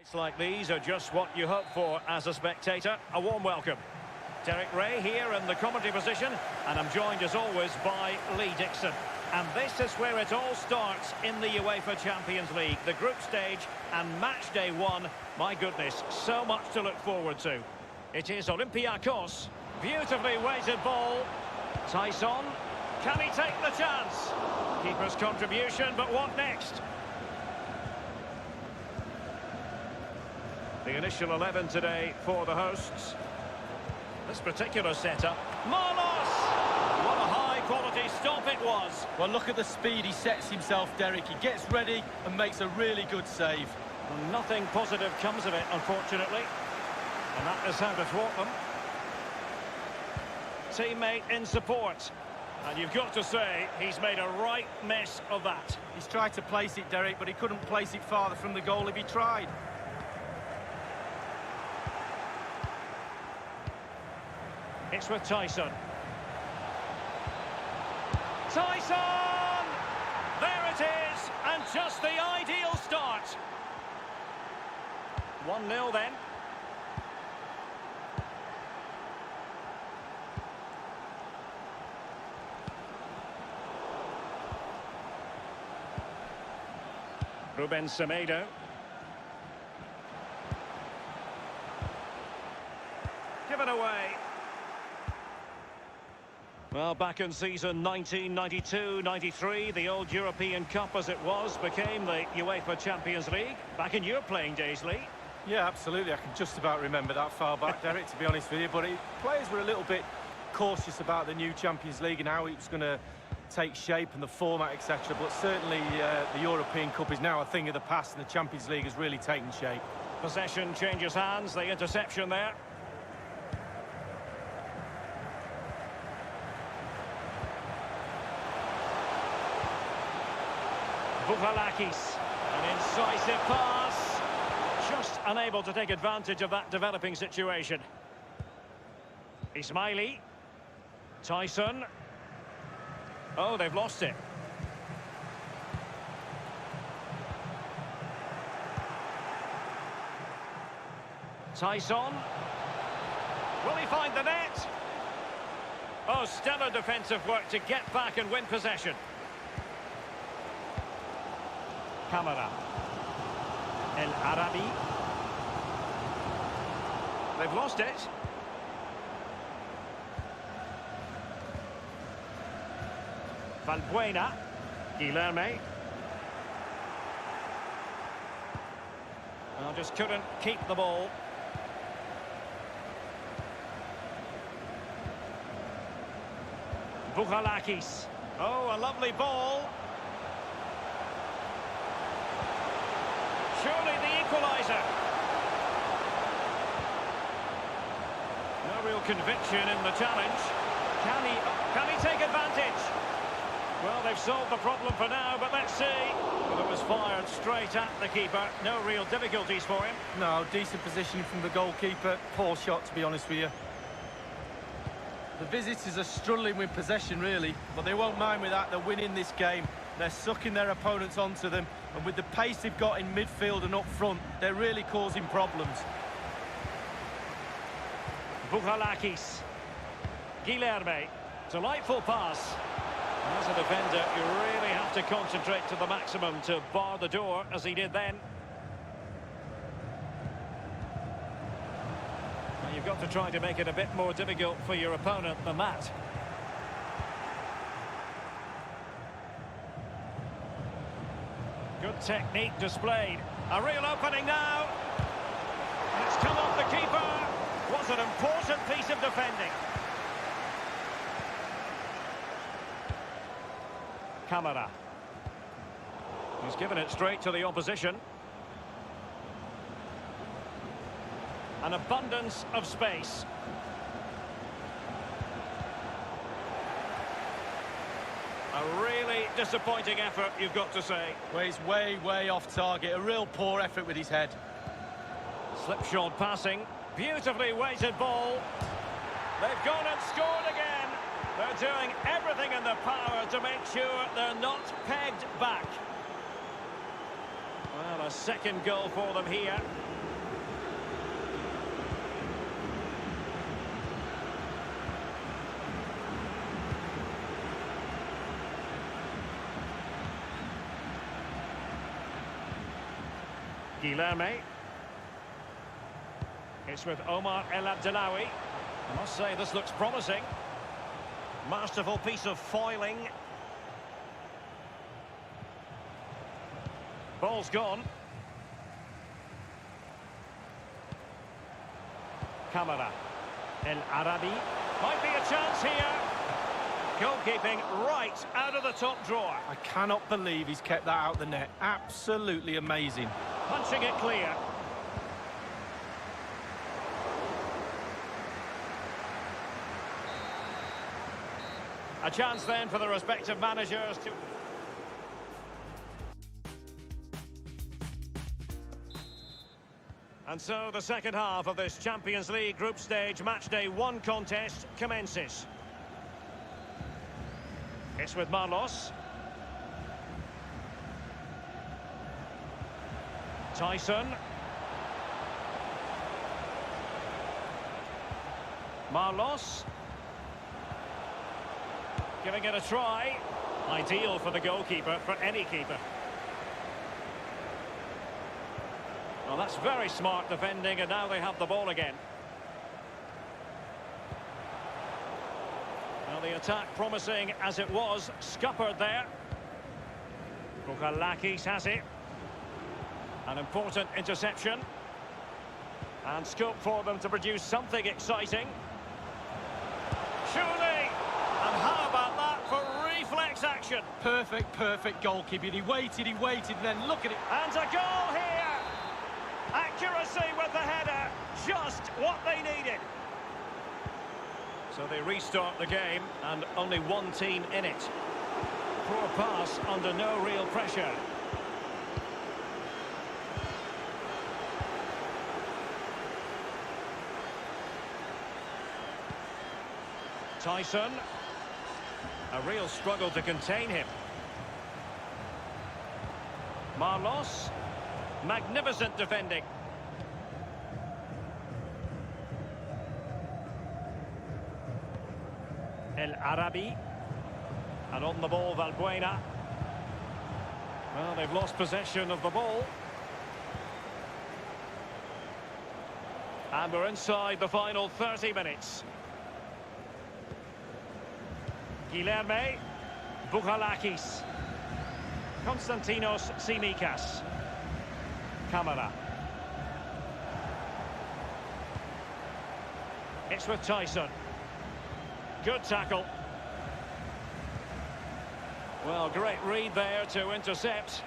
It's like these are just what you hope for as a spectator. A warm welcome. Derek Ray here in the commentary position, and I'm joined as always by Lee Dixon. And this is where it all starts in the UEFA Champions League, the group stage and match day one. My goodness, so much to look forward to. It is Olympiacos, beautifully weighted ball. Tyson, can he take the chance? Keeper's contribution, but what next? The initial 11 today for the hosts. This particular setup. Marlos! What a high-quality stop it was. Well, look at the speed he sets himself, Derek. He gets ready and makes a really good save. Well, nothing positive comes of it, unfortunately. And that is how to thwart them. Teammate in support. And you've got to say, he's made a right mess of that. He's tried to place it, Derek, but he couldn't place it farther from the goal if he tried. It's with Tyson. Tyson! There it is, and just the ideal start. 1-0 then. Ruben Semedo. Give it away. Well, back in season 1992-93, the old European Cup as it was became the UEFA Champions League. Back in your playing days, Lee. Yeah, absolutely. I can just about remember that far back, Derek, to be honest with you. But players were a little bit cautious about the new Champions League and how it was going to take shape and the format, etc. But certainly the European Cup is now a thing of the past and the Champions League has really taken shape. Possession changes hands, the interception there. Bukalakis, an incisive pass, just unable to take advantage of that developing situation. Ismaili, Tyson, oh, they've lost it. Tyson, will he find the net? Oh, stellar defensive work to get back and win possession. Camara. El Arabi. They've lost it. Valbuena. Guilherme. Well, just couldn't keep the ball. Bukalakis. Oh, a lovely ball. Surely the equaliser. No real conviction in the challenge. Can he take advantage? Well, they've solved the problem for now, but let's see. Well, it was fired straight at the keeper. No real difficulties for him. No, decent position from the goalkeeper. Poor shot, to be honest with you. The visitors are struggling with possession, really, but they won't mind with that. They're winning this game. They're sucking their opponents onto them, and with the pace they've got in midfield and up front, they're really causing problems. Bukalakis. Guilherme. Delightful pass. As a defender, you really have to concentrate to the maximum to bar the door, as he did then. Well, you've got to try to make it a bit more difficult for your opponent than that. Good technique displayed. A real opening now. And it's come off the keeper. What an important piece of defending. Camara. He's given it straight to the opposition. An abundance of space. A really disappointing effort, you've got to say. Well, he's way off target. A real poor effort with his head. Slipshod passing. Beautifully weighted ball. They've gone and scored again. They're doing everything in their power to make sure they're not pegged back. Well, a a second goal for them here. Guilherme. It's with Omar El Abdellaoui. I must say, this looks promising. Masterful piece of foiling. Ball's gone. Camara. El Arabi. Might be a chance here. Goalkeeping right out of the top drawer. I cannot believe he's kept that out the net. Absolutely amazing. Punching it clear. A chance then for the respective managers to... And so the second half of this Champions League group stage matchday 1 contest commences. It's with Marlos. Tyson. Marlos. Giving it a try. Ideal for the goalkeeper, for any keeper. Well, that's very smart defending, and now they have the ball again. Well, the attack promising as it was, scuppered there. Bouchalakis has it. An important interception. And scope for them to produce something exciting. Surely! And how about that for reflex action? Perfect goalkeeping. He waited, and then look at it. And a goal here! Accuracy with the header, just what they needed. So they restart the game, and only one team in it. Poor pass under no real pressure. Tyson. A real struggle to contain him. Marlos. Magnificent defending. El Arabi. And on the ball, Valbuena. Well, they've lost possession of the ball. And we're inside the final 30 minutes. Guilherme. Bouchalakis. Konstantinos Tsimikas. Camara. It's with Tyson. Good tackle. Well, great read there to intercept.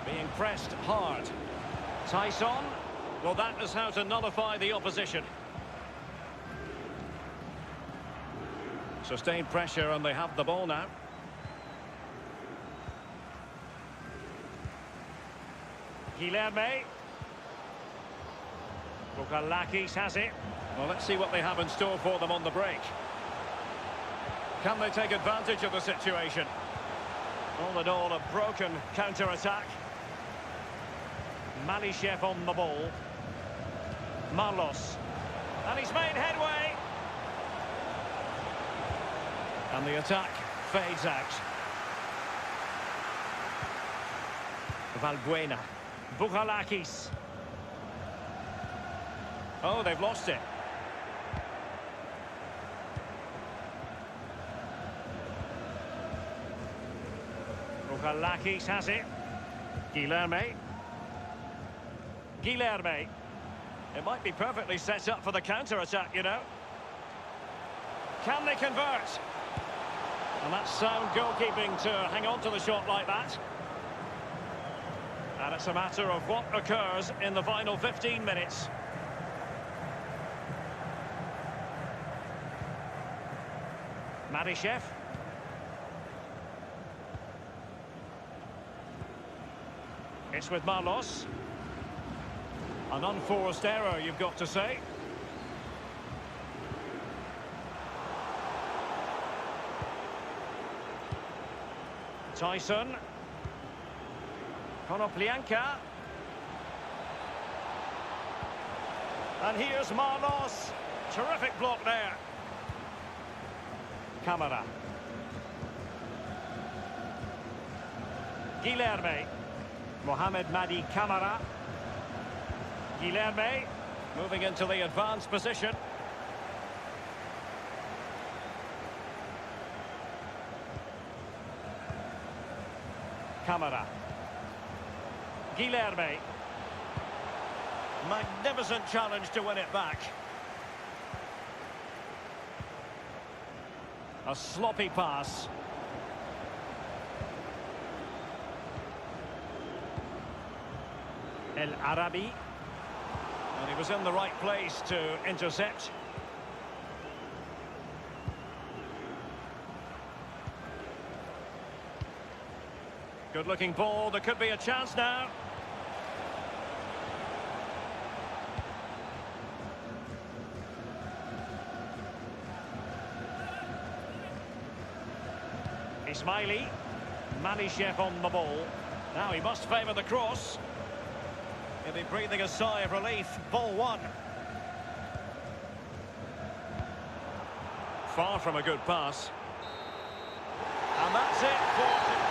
Being pressed hard. Tyson. Well, that is how to nullify the opposition. Sustained pressure, and they have the ball now. Guilherme. Bouchalakis has it. Well, let's see what they have in store for them on the break. Can they take advantage of the situation? All in all, a broken counter-attack. Malishev on the ball. Marlos. And he's made headway. And the attack fades out. Valbuena. Bouchalakis. Oh, they've lost it. Bouchalakis has it. Guilherme. Guilherme. It might be perfectly set up for the counter-attack, you know. Can they convert? And that's sound goalkeeping to hang on to the shot like that. And it's a matter of what occurs in the final 15 minutes. Malishev. It's with Marlos. An unforced error, you've got to say. Tyson. Konoplyanka. And here's Marlos. Terrific block there. Camara. Guilherme. Mohamed Madi Camara. Guilherme. Moving into the advanced position. Camara. Guilherme. Magnificent challenge to win it back. A sloppy pass. El Arabi. And he was in the right place to intercept. Good looking ball, there could be a chance now. Ismaili. Manishev on the ball. Now he must favour the cross. He'll be breathing a sigh of relief. Ball one. Far from a good pass. And that's it for...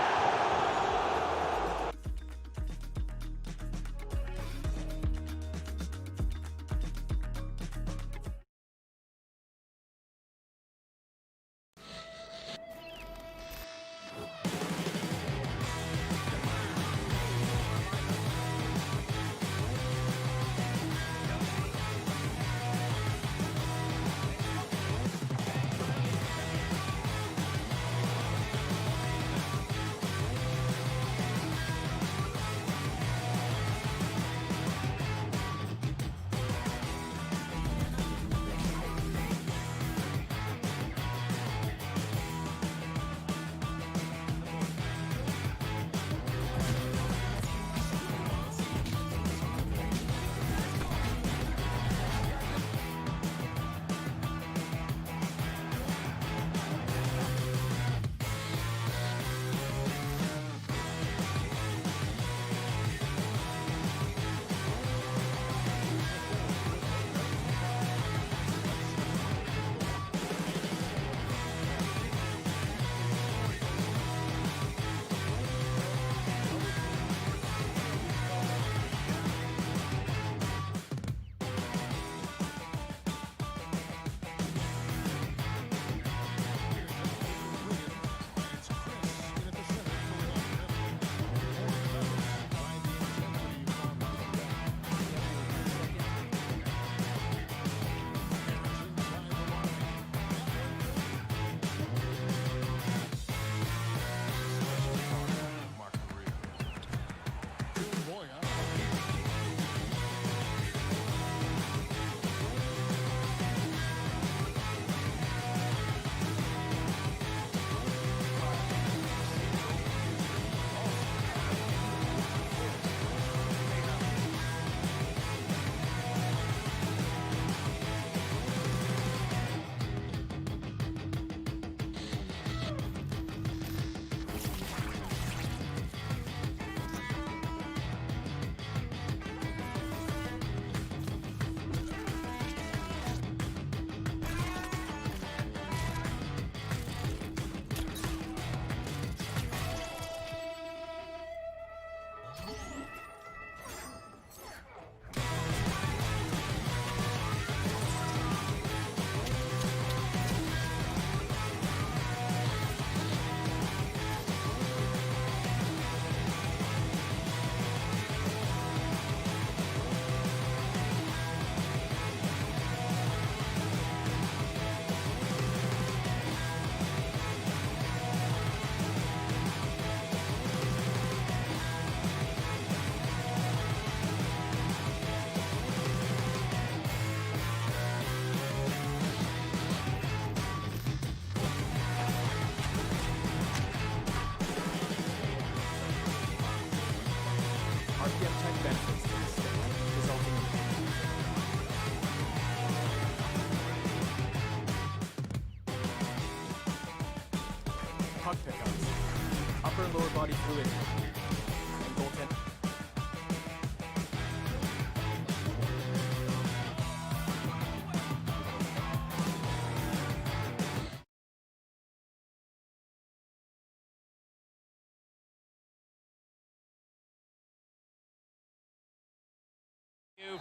upper and lower body fluid. And goaltender.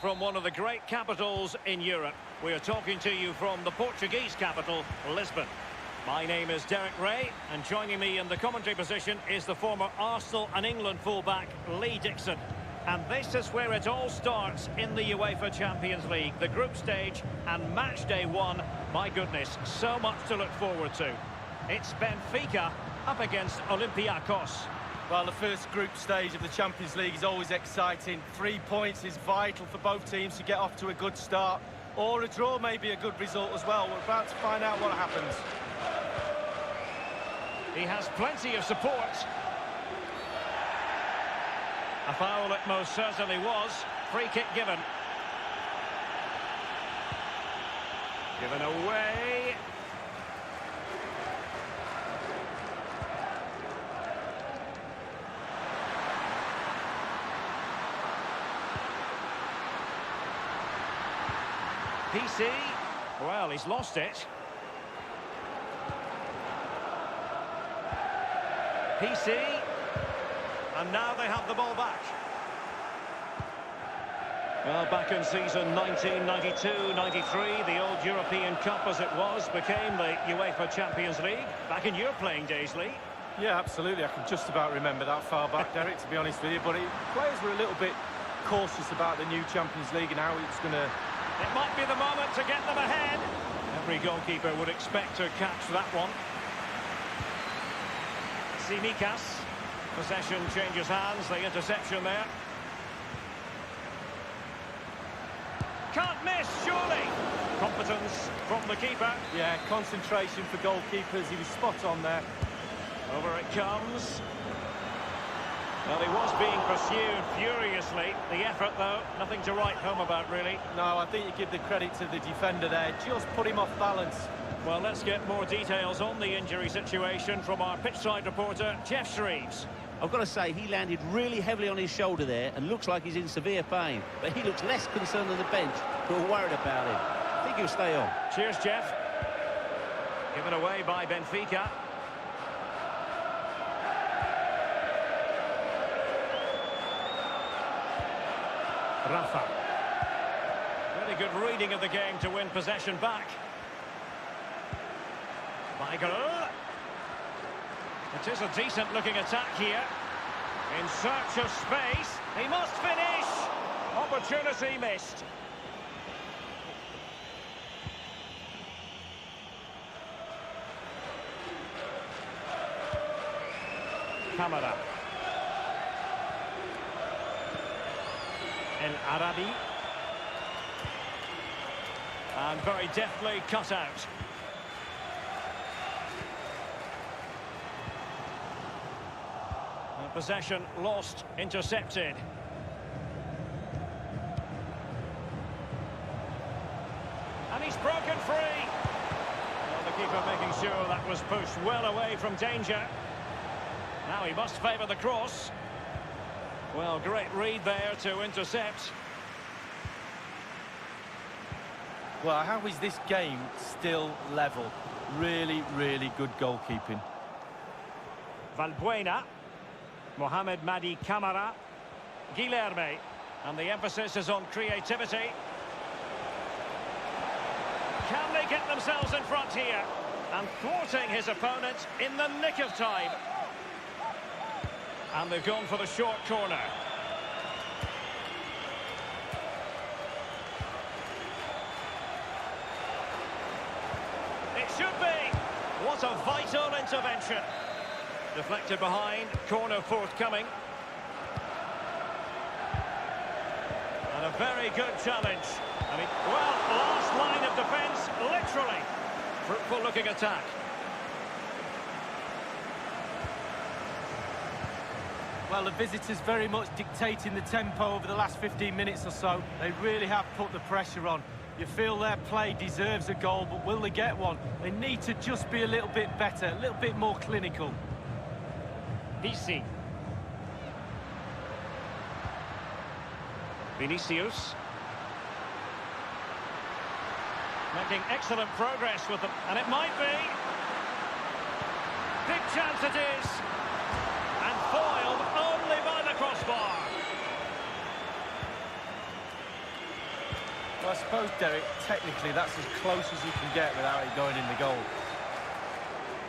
From one of the great capitals in Europe. We are talking to you from the Portuguese capital, Lisbon. My name is Derek Ray, and joining me in the commentary position is the former Arsenal and England fullback, Lee Dixon. And this is where it all starts in the UEFA Champions League, the group stage and match day one. My goodness, so much to look forward to. It's Benfica up against Olympiacos. Well, the first group stage of the Champions League is always exciting. 3 points is vital for both teams to get off to a good start. Or a draw may be a good result as well. We're about to find out what happens. He has plenty of support. A foul it most certainly was. Free kick given. Given away. PC, well, he's lost it. PC, and now they have the ball back. Well, back in season 1992-93, the old European Cup as it was became the UEFA Champions League. Back in your playing days, Lee. Yeah, absolutely. I can just about remember that far back, Derek, to be honest with you. But players were a little bit cautious about the new Champions League and how it's going to... It might be the moment to get them ahead. Every goalkeeper would expect to catch that one. Tsimikas. Possession changes hands, the interception there. Can't miss, surely. Competence from the keeper. Yeah, concentration for goalkeepers. He was spot on there. Over it comes. Well, he was being pursued furiously. The effort, though, nothing to write home about, really. No, I think you give the credit to the defender there. Just put him off balance. Well, let's get more details on the injury situation from our pitchside reporter, Jeff Shreves. I've got to say, he landed really heavily on his shoulder there and looks like he's in severe pain. But he looks less concerned than the bench, who are worried about him. I think he'll stay on. Cheers, Jeff. Given away by Benfica. Rafa. Really good reading of the game to win possession back. Weigl. It is a decent-looking attack here. In search of space. He must finish. Opportunity missed. Camara. El Arabi. And very deftly cut out. And possession lost, intercepted. And he's broken free. Well, the keeper making sure that was pushed well away from danger. Now he must favour the cross. Well, great read there to intercept. Well, how is this game still level? Really, really good goalkeeping. Valbuena. Mohamed Madi Camara. Guilherme. And the emphasis is on creativity. Can they get themselves in front here? And thwarting his opponent in the nick of time. And they've gone for the short corner. It should be. What a vital intervention. Deflected behind, corner forthcoming. And a very good challenge. I mean, well, last line of defence, literally. Fruitful looking attack. Well, the visitors very much dictating the tempo over the last 15 minutes or so. They really have put the pressure on. You feel their play deserves a goal, but will they get one? They need to just be a little bit better, a little bit more clinical. PC. Vinicius. Making excellent progress with them, and it might be. Big chance it is. And foiled only by the crossbar. Well, I suppose, Derek, technically that's as close as you can get without it going in the goal.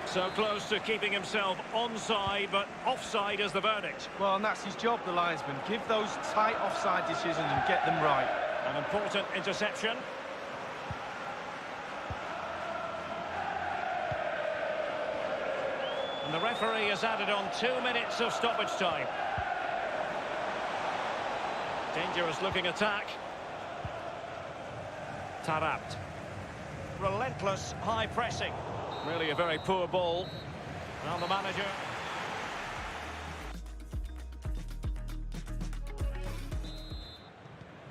So close to keeping himself onside, but offside is the verdict. Well, and that's his job, the linesman. Give those tight offside decisions and get them right. An important interception. And the referee has added on 2 minutes of stoppage time. Dangerous looking attack. Tarabt. Relentless high pressing. Really a very poor ball. Now the manager.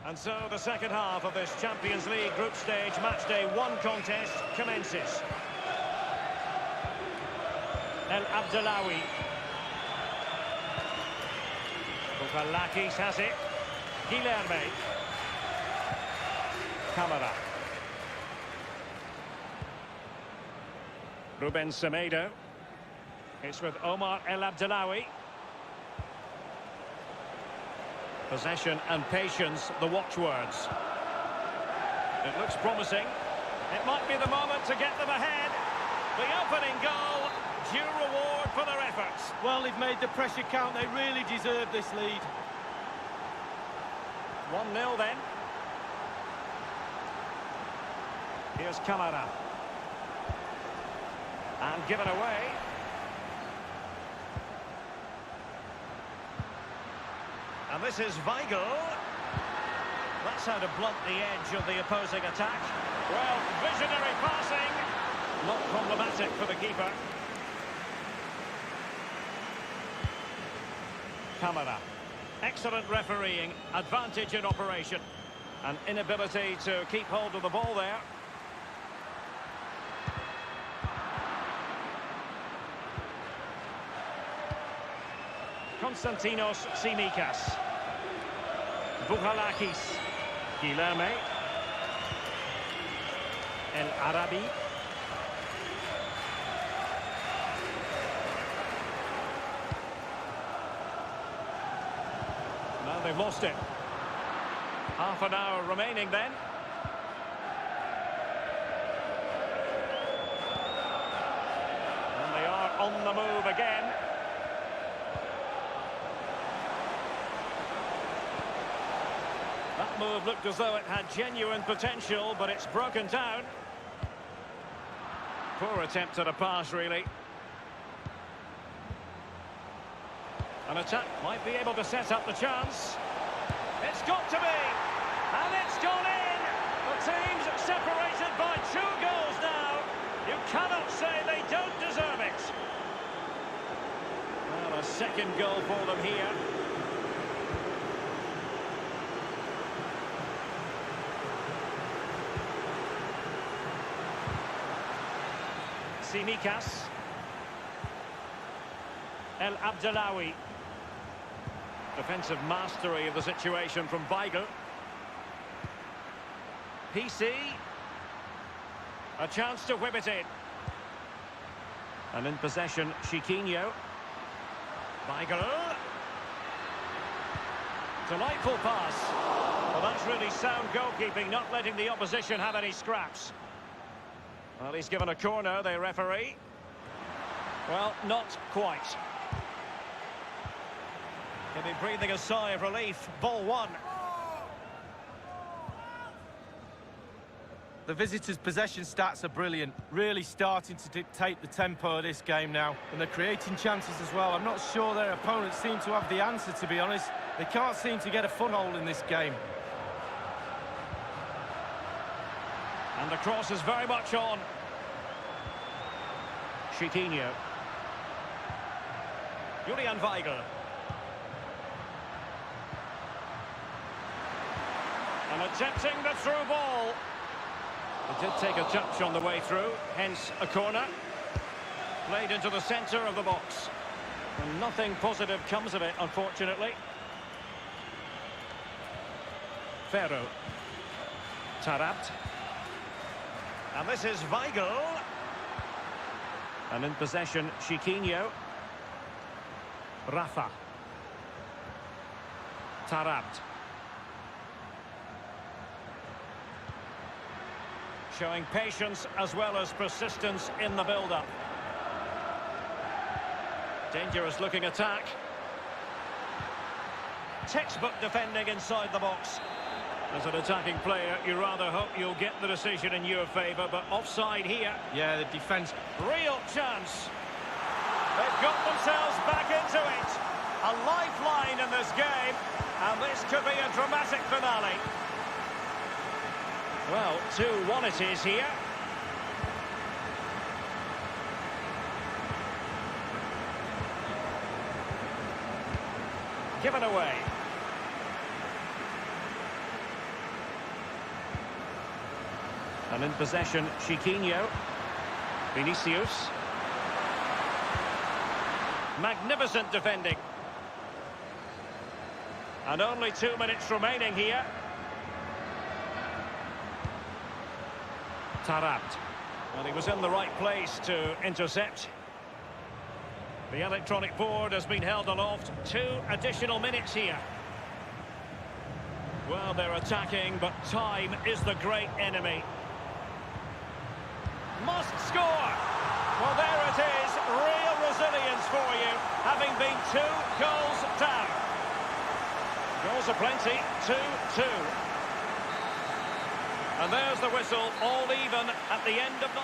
And so the second half of this Champions League group stage matchday 1 contest commences. El Abdellaoui. Bukalakis has it. Guilherme. Camara. Ruben Semedo. It's with Omar El Abdellaoui. Possession and patience, the watchwords. It looks promising. It might be the moment to get them ahead. The opening goal, due reward for their efforts. Well, they've made the pressure count. They really deserve this lead. 1-0 then. Here's Camara. And given away. And this is Weigl. That's how to blunt the edge of the opposing attack. Well, visionary passing. Not problematic for the keeper. Camara. Excellent refereeing. Advantage in operation. An inability to keep hold of the ball there. Konstantinos Tsimikas. Bukalakis. Guilherme. El Arabi. Now they've lost it. Half an hour remaining then. And they are on the move again. That move looked as though it had genuine potential, but it's broken down. Poor attempt at a pass, really. An attack might be able to set up the chance. It's got to be! And it's gone in! The team's separated by 2 goals now. You cannot say they don't deserve it. Well, a second goal for them here. Tsimikas. El Abdellaoui. Defensive mastery of the situation from Weigl. PC. A chance to whip it in. And in possession, Chiquinho. Weigl. Delightful pass. Well, that's really sound goalkeeping, not letting the opposition have any scraps. Well, he's given a corner, the referee. Well, not quite. He'll be breathing a sigh of relief. Ball 1. The visitors' possession stats are brilliant. Really starting to dictate the tempo of this game now. And they're creating chances as well. I'm not sure their opponents seem to have the answer, to be honest. They can't seem to get a foothold in this game. And the cross is very much on. Chiquinho. Julian Weigl. And attempting the through ball. It did take a touch on the way through, hence a corner. Played into the centre of the box. And nothing positive comes of it, unfortunately. Ferro. Tarabt. And this is Weigl. And in possession, Chiquinho. Rafa. Tarabt. Showing patience as well as persistence in the build-up. Dangerous looking attack. Textbook defending inside the box. As an attacking player, you rather hope you'll get the decision in your favour, but offside here. Yeah, the defence. Real chance. They've got themselves back into it. A lifeline in this game, and this could be a dramatic finale. Well, 2-1 it is here. Given away. And in possession, Chiquinho. Vinicius. Magnificent defending. And only 2 minutes remaining here. Tarabt. Well, he was in the right place to intercept. The electronic board has been held aloft. 2 additional minutes here. Well, they're attacking, but time is the great enemy. Must score! Well, there it is. Real resilience for you, having been 2 goals down. Goals aplenty, 2-2. And there's the whistle, all even at the end of the...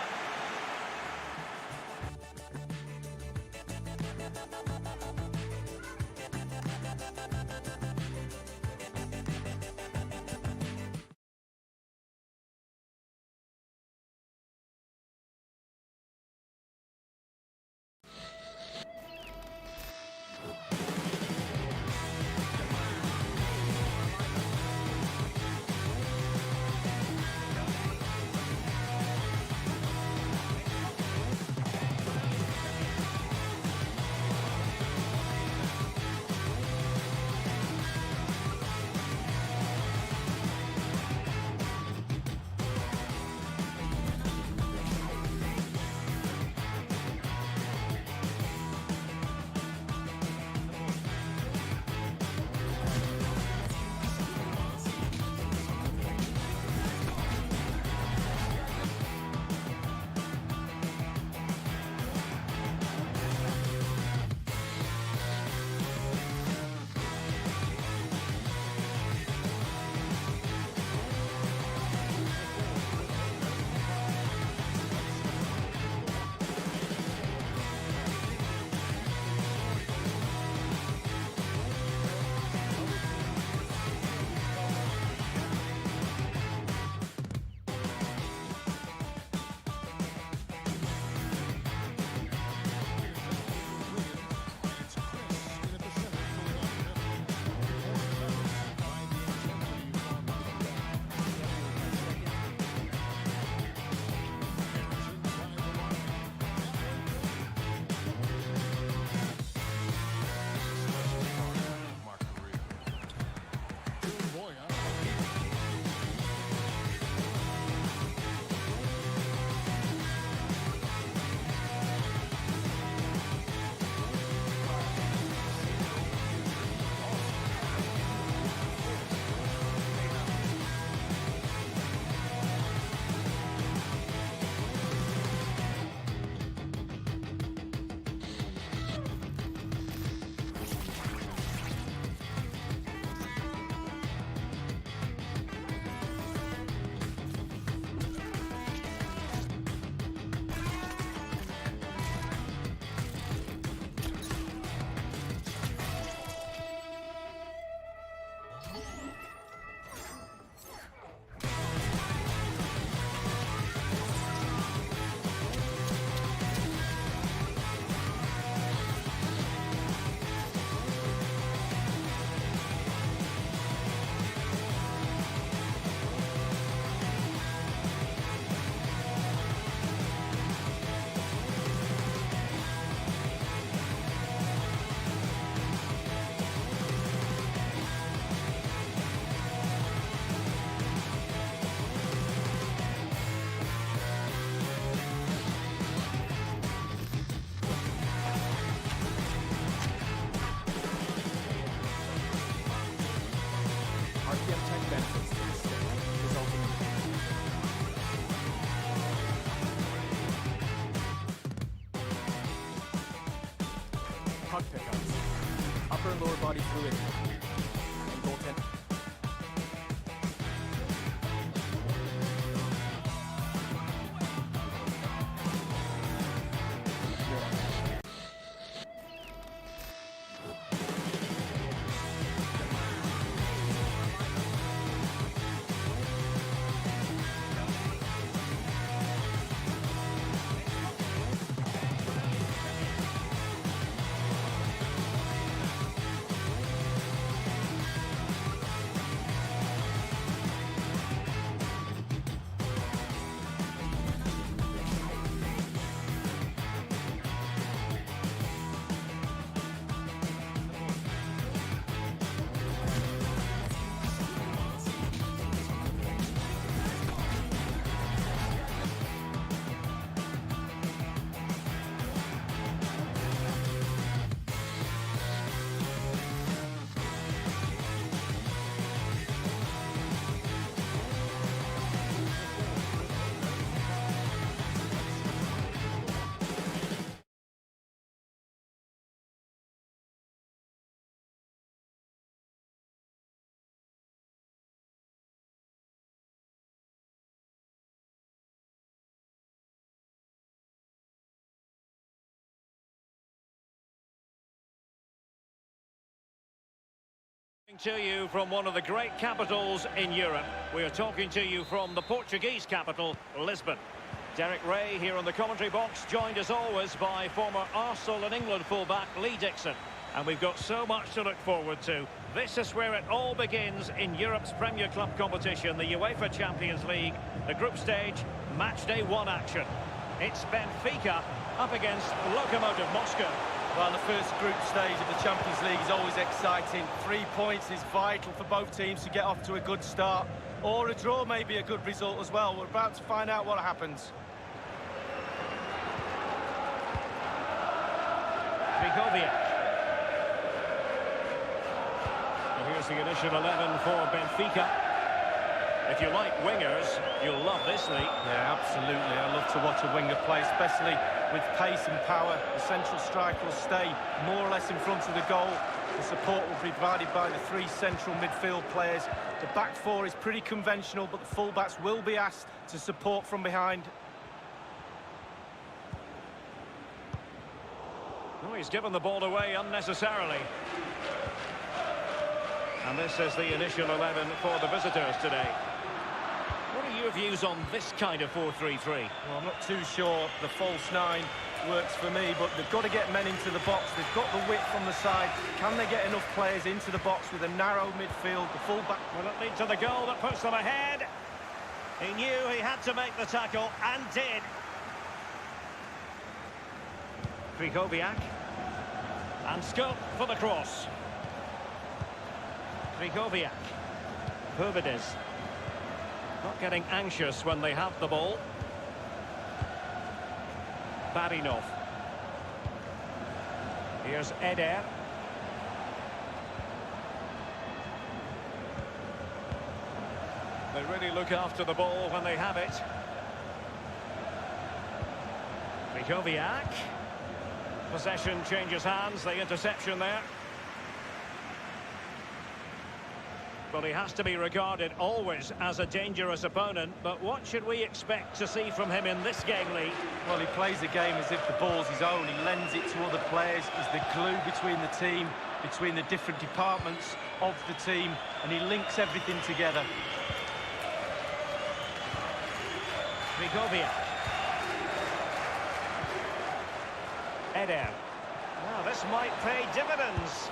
everybody through it. Goaltender. To you from one of the great capitals in Europe. We are talking to you from the Portuguese capital, Lisbon. Derek Ray here on the commentary box, joined as always by former Arsenal and England fullback Lee Dixon. And we've got so much to look forward to. This is where it all begins in Europe's Premier Club competition, the UEFA Champions League, the group stage, match day 1 action. It's Benfica up against Lokomotiv Moscow. Well, the first group stage of the Champions League is always exciting. 3 points is vital for both teams to get off to a good start. Or a draw may be a good result as well. We're about to find out what happens. Brugge. Well, here's the initial 11 for Benfica. If you like wingers, you'll love this, Lee. Yeah, absolutely. I love to watch a winger play, especially with pace and power. The central striker will stay more or less in front of the goal. The support will be provided by the 3 central midfield players. The back 4 is pretty conventional, but the fullbacks will be asked to support from behind. Oh, he's given the ball away unnecessarily. And this is the initial 11 for the visitors today. What are your views on this kind of 4-3-3? Well, I'm not too sure the false 9 works for me, but they've got to get men into the box. They've got the width on the side. Can they get enough players into the box with a narrow midfield? The full-back... Will it lead to the goal that puts them ahead? He knew he had to make the tackle, and did. Krychowiak. And scope for the cross. Krychowiak. Hurbides. Not getting anxious when they have the ball. Barinov. Here's Eder. They really look after the ball when they have it. Krychowiak. Possession changes hands, the interception there. Well, he has to be regarded always as a dangerous opponent, but what should we expect to see from him in this game, Lee? Well, he plays the game as if the ball's his own. He lends it to other players. He's the glue between the team, between the different departments of the team, and he links everything together. Krychowiak. Eder. Now, this might pay dividends.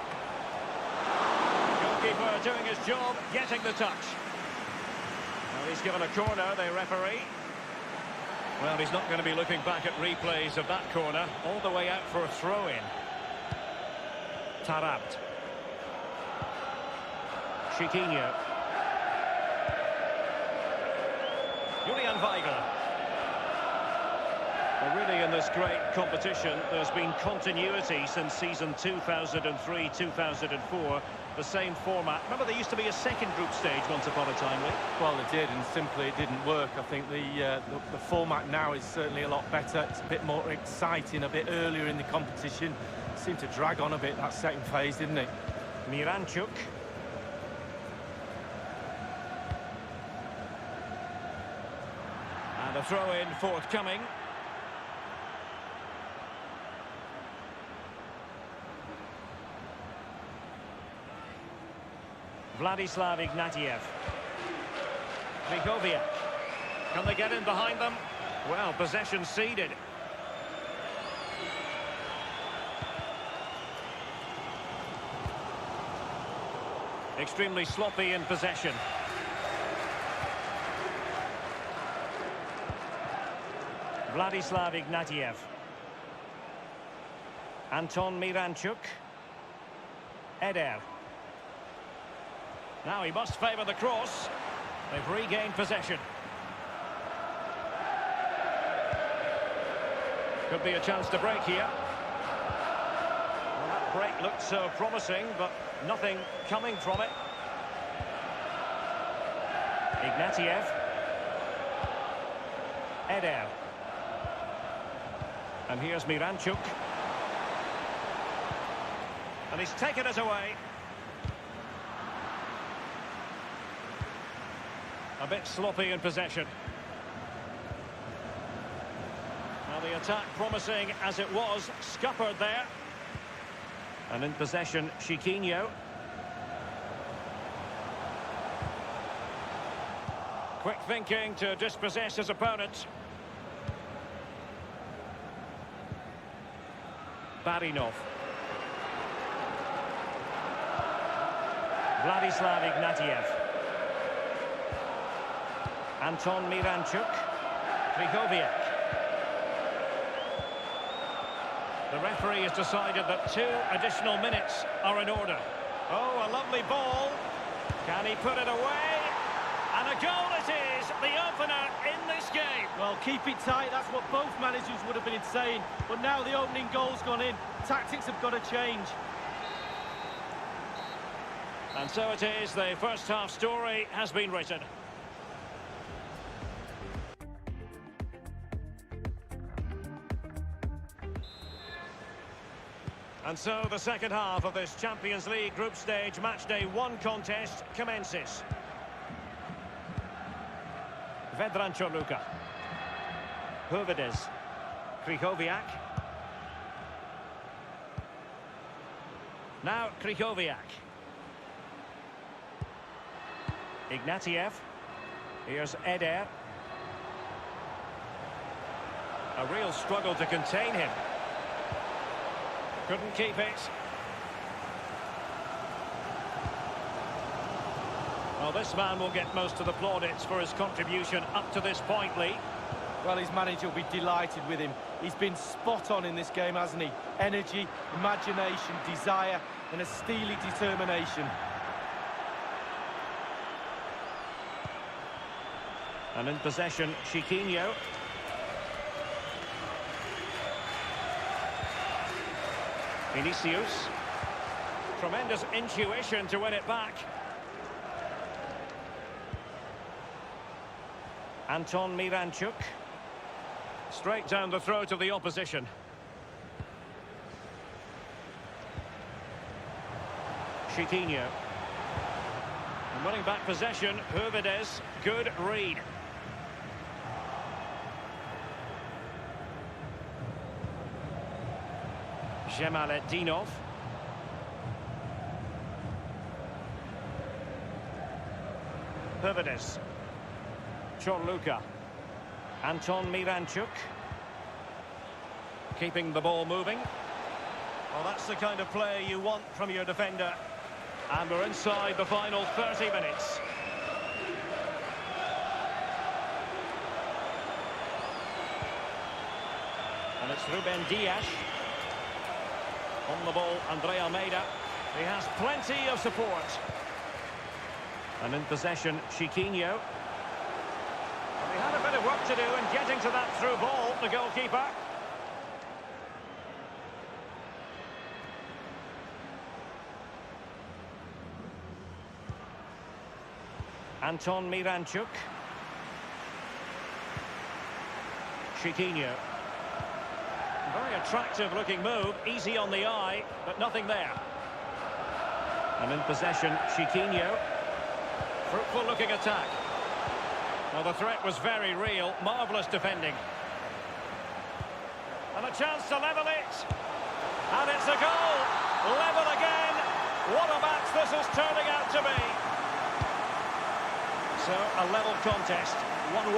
Goalkeeper doing his job, getting the touch. Well, he's given a corner, the referee. Well, he's not going to be looking back at replays of that corner. All the way out for a throw-in. Tarabt. Chiquinho. Julian Weigl. Well, really, in this great competition, there's been continuity since season 2003-2004. The same format. Remember, there used to be a second group stage once upon a time, Lee? Well, it did, and simply it didn't work. I think the format now is certainly a lot better. It's a bit more exciting, a bit earlier in the competition. It seemed to drag on a bit, that second phase, didn't it? Miranchuk. And a throw-in forthcoming. Vladislav Ignatiev. Krychowiak. Can they get in behind them? Well, possession ceded. Extremely sloppy in possession. Vladislav Ignatiev. Anton Miranchuk. Eder. Now he must favour the cross. They've regained possession. Could be a chance to break here. Well, that break looked so promising, but nothing coming from it. Ignatiev. Eder. And here's Miranchuk. And he's taken it away. A bit sloppy in possession. Now the attack promising as it was, scuppered there. And in possession, Chiquinho. Quick thinking to dispossess his opponent. Barinov. Vladislav Ignatiev. Anton Miranchuk. Krychowiak. The referee has decided that 2 additional minutes are in order. Oh, a lovely ball. Can he put it away? And a goal it is, the opener in this game. Well, keep it tight, that's what both managers would have been saying. But now the opening goal's gone in. Tactics have got to change. And so it is, the first half story has been written. And so the second half of this Champions League group stage matchday 1 contest commences. Vedran Luka. Hurvides. Krychowiak. Now Krychowiak. Ignatiev. Here's Eder. A real struggle to contain him. Couldn't keep it. Well, this man will get most of the plaudits for his contribution up to this point, Lee. Well, his manager will be delighted with him. He's been spot on in this game, hasn't he? Energy, imagination, desire, and a steely determination. And in possession, Chiquinho. Vinicius. Tremendous intuition to win it back. Anton Miranchuk. Straight down the throat of the opposition. Chiquinho. And winning back possession, Hurvides. Good read. Zhemaletdinov. Hurvides. Luka. Anton Miranchuk. Keeping the ball moving. Well, that's the kind of play you want from your defender. And we're inside the final 30 minutes. And it's Ruben Dias. On the ball, Andre Almeida. He has plenty of support. And in possession, Chiquinho. He had a bit of work to do in getting to that through ball, the goalkeeper. Anton Miranchuk. Chiquinho. Very attractive looking move, easy on the eye, but nothing there. And in possession, Chiquinho. Fruitful looking attack. Well, the threat was very real. Marvellous defending. And a chance to level it. And it's a goal. Level again. What a match this is turning out to be. So, a level contest. 1-1.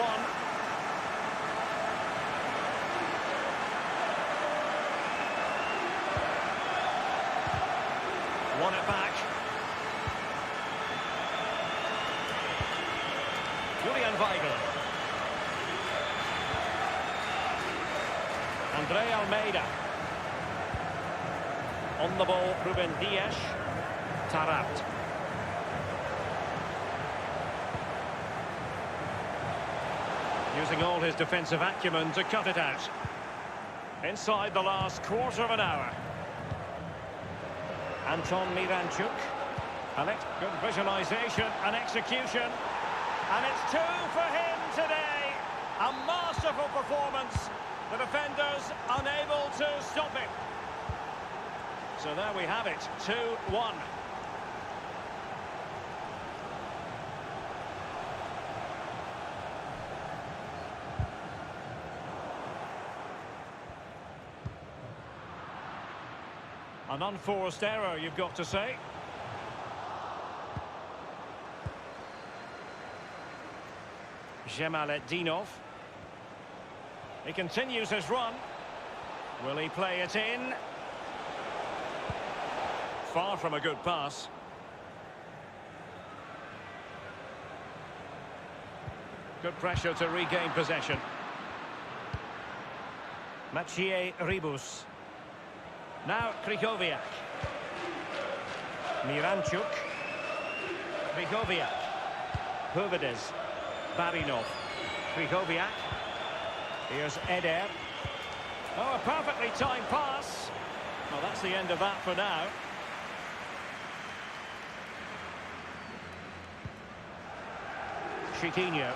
Won it back. Julian Weigl. Andre Almeida. On the ball, Ruben Dias. Tarat. Using all his defensive acumen to cut it out. Inside the last quarter of an hour. Anton Miranchuk. Alex, good visualization and execution. And it's 2 for him today. A masterful performance. The defenders unable to stop him. So there we have it, 2-1. An unforced error, you've got to say. Jemaletdinov. He continues his run. Will he play it in? Far from a good pass. Good pressure to regain possession. Maciej Rybus. Now Krychowiak. Miranchuk. Krychowiak. Huvedes. Barinov. Krychowiak. Here's Eder. Oh, a perfectly timed pass. Well, that's the end of that for now. Chiquinho.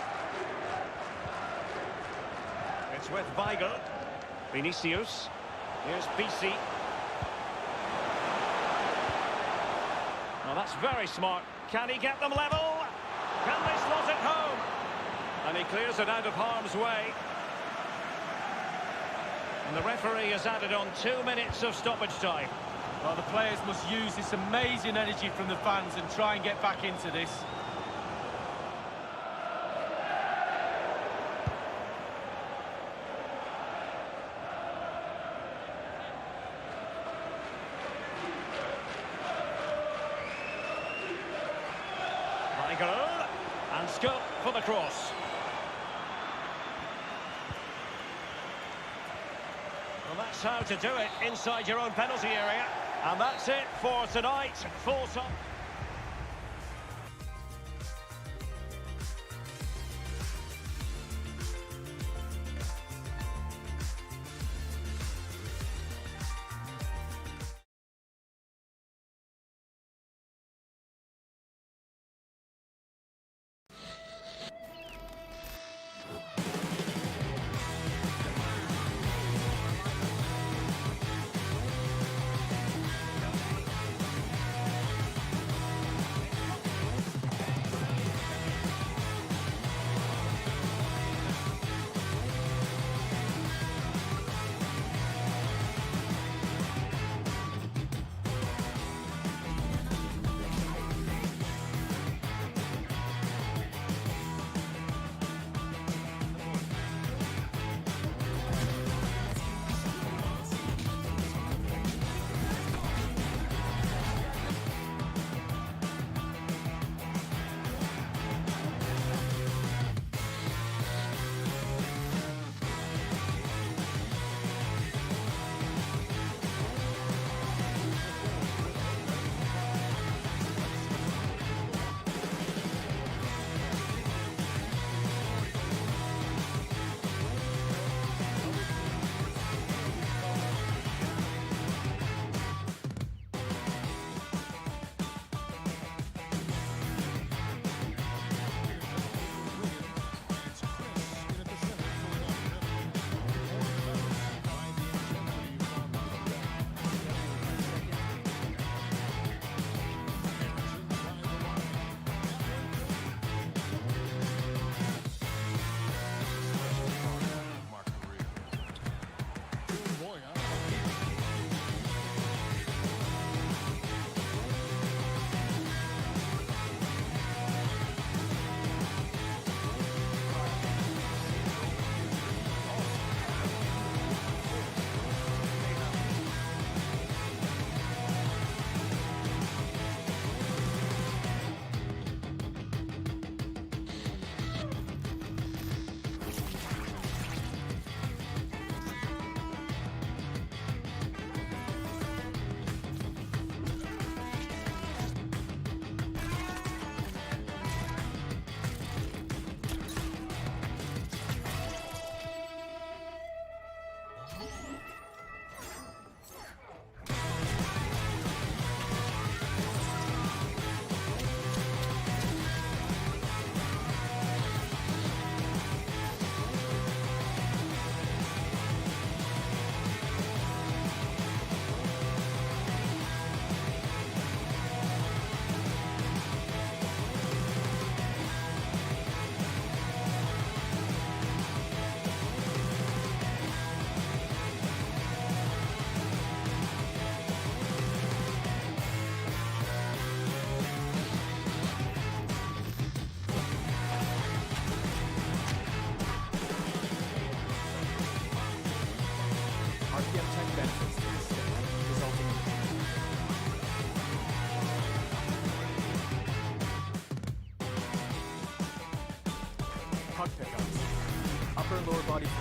It's with Weigl. Vinicius. Here's Pisi. Well, that's very smart. Can he get them level? Can they slot it home? And he clears it out of harm's way. And the referee has added on 2 minutes of stoppage time. Well, the players must use this amazing energy from the fans and try and get back into this. Weigl, and scope for the cross. Well, that's how to do it inside your own penalty area. And that's it for tonight. Full stop.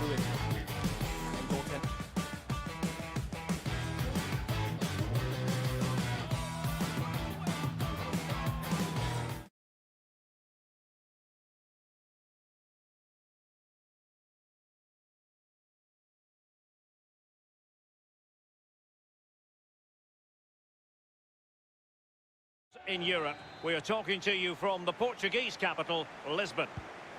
through it. And goaltender. In Europe, we are talking to you from the Portuguese capital, Lisbon.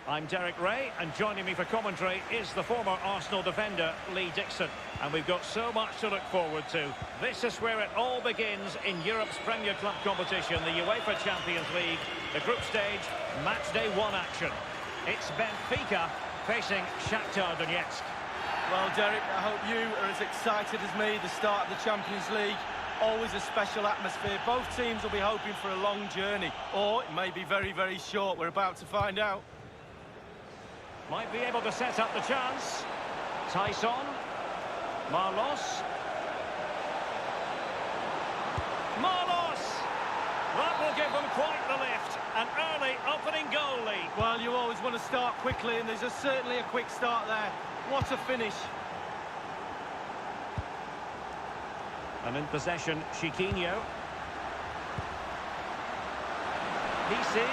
I'm Derek Ray, and joining me for commentary is the former Arsenal defender, Lee Dixon. And we've got so much to look forward to. This is where it all begins in Europe's Premier Club competition, the UEFA Champions League, the group stage, match day 1 action. It's Benfica facing Shakhtar Donetsk. Well, Derek, I hope you are as excited as me. The start of the Champions League, always a special atmosphere. Both teams will be hoping for a long journey, or it may be very, very short. We're about to find out. Might be able to set up the chance. Tyson. Marlos. Marlos! That will give them quite the lift. An early opening goal lead. Well, you always want to start quickly, and there's certainly a quick start there. What a finish. And in possession, Chiquinho. PC.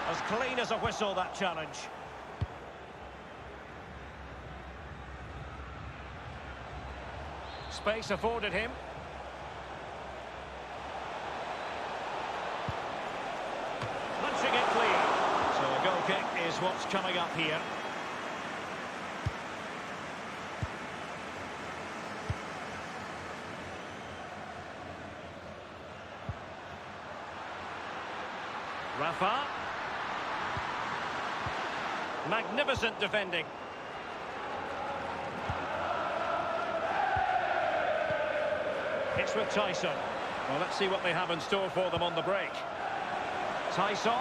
As clean as a whistle, that challenge. Space afforded him. Punching it clear. So a goal kick is what's coming up here. Rafa. Magnificent defending. It's with Tyson. Well, let's see what they have in store for them on the break. Tyson.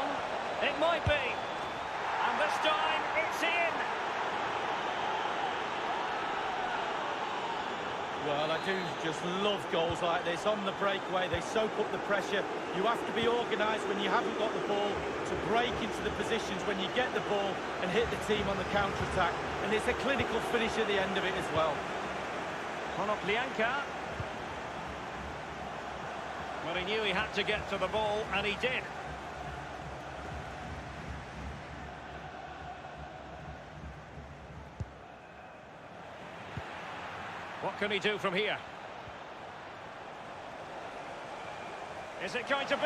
It might be. And this time, it's in. Well, I do just love goals like this. On the breakaway, they soak up the pressure. You have to be organised when you haven't got the ball to break into the positions when you get the ball and hit the team on the counter-attack. And it's a clinical finish at the end of it as well. Olympiacos. Well, he knew he had to get to the ball, and he did. What can he do from here? Is it going to be?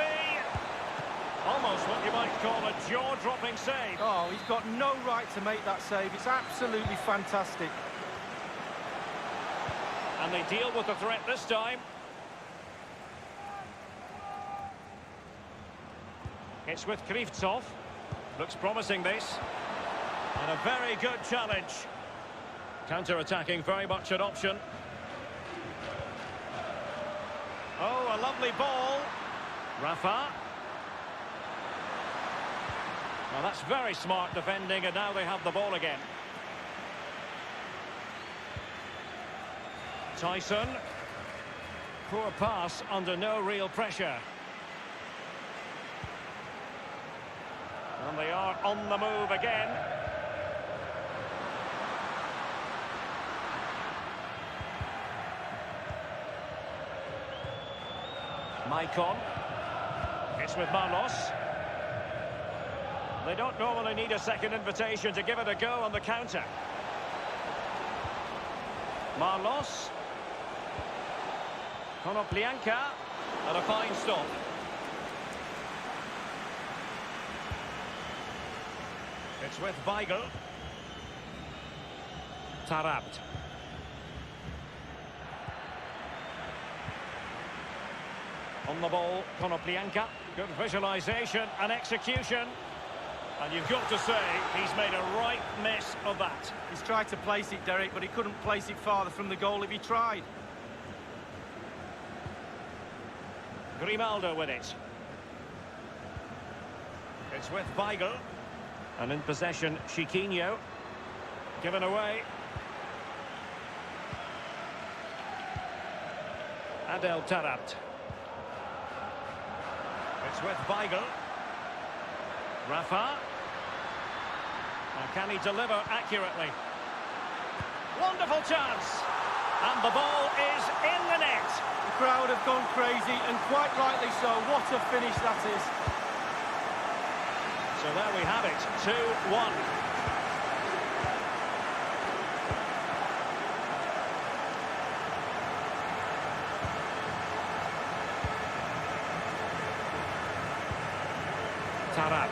Almost what you might call a jaw-dropping save. Oh, he's got no right to make that save. It's absolutely fantastic. And they deal with the threat this time. It's with Krivtsov. Looks promising, this. And a very good challenge. Counter-attacking, very much an option. Oh, a lovely ball. Rafa. Well, that's very smart defending, and now they have the ball again. Tyson. Poor pass under no real pressure. And they are on the move again. Maicon. It's with Marlos. They don't normally need a second invitation to give it a go on the counter. Marlos. Konoplyanka. And a fine stop. It's with Weigl. Tarabt. On the ball, Konoplyanka. Good visualisation and execution. And you've got to say, he's made a right mess of that. He's tried to place it, Derek, but he couldn't place it farther from the goal if he tried. Grimaldo with it. It's with Weigl. And in possession, Chiquinho. Given away. Adel Tarabt. It's with Weigl. Rafa. Now, can he deliver accurately? Wonderful chance. And the ball is in the net. The crowd have gone crazy, and quite rightly so. What a finish that is. So there we have it, 2-1. Tarat.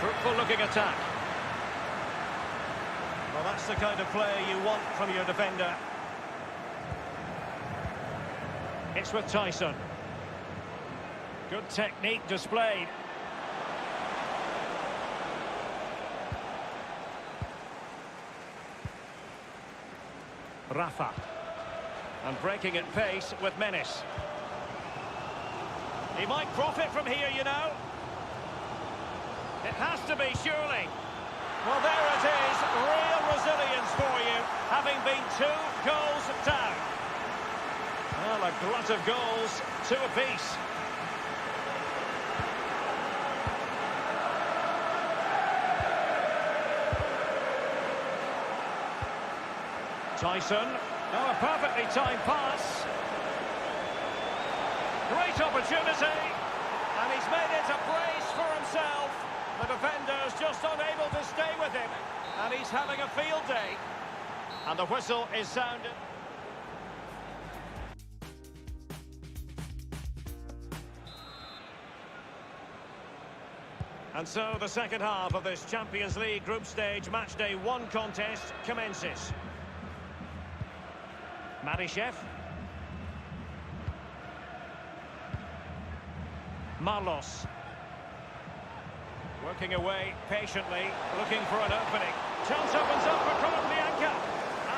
Fruitful looking attack. Well, that's the kind of play you want from your defender. It's with Tyson. Good technique displayed. Rafa. And breaking at pace with menace. He might profit from here, you know. It has to be, surely. Well, there it is. Real resilience for you, having been 2 goals down. Well, a glut of goals, 2 apiece. Tyson. Oh, a perfectly timed pass. Great opportunity. And he's made it a place for himself. The defender's just unable to stay with him. And he's having a field day. And the whistle is sounded. And so the second half of this Champions League group stage matchday 1 contest commences. Marishev. Marlos. Working away patiently, looking for an opening. Chance opens up for Olympiacos.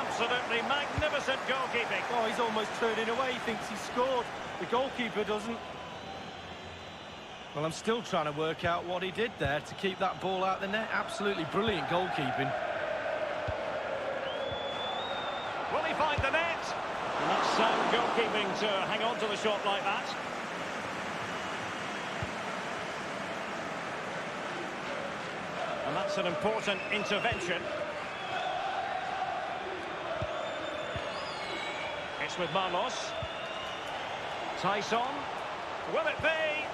Absolutely magnificent goalkeeping. Oh, he's almost turning away. He thinks he scored. The goalkeeper doesn't. Well, I'm still trying to work out what he did there to keep that ball out the net. Absolutely brilliant goalkeeping. Will he find the net? And that's sound goalkeeping to hang on to the shot like that. And that's an important intervention. It's with Marlos. Tyson. Will it be?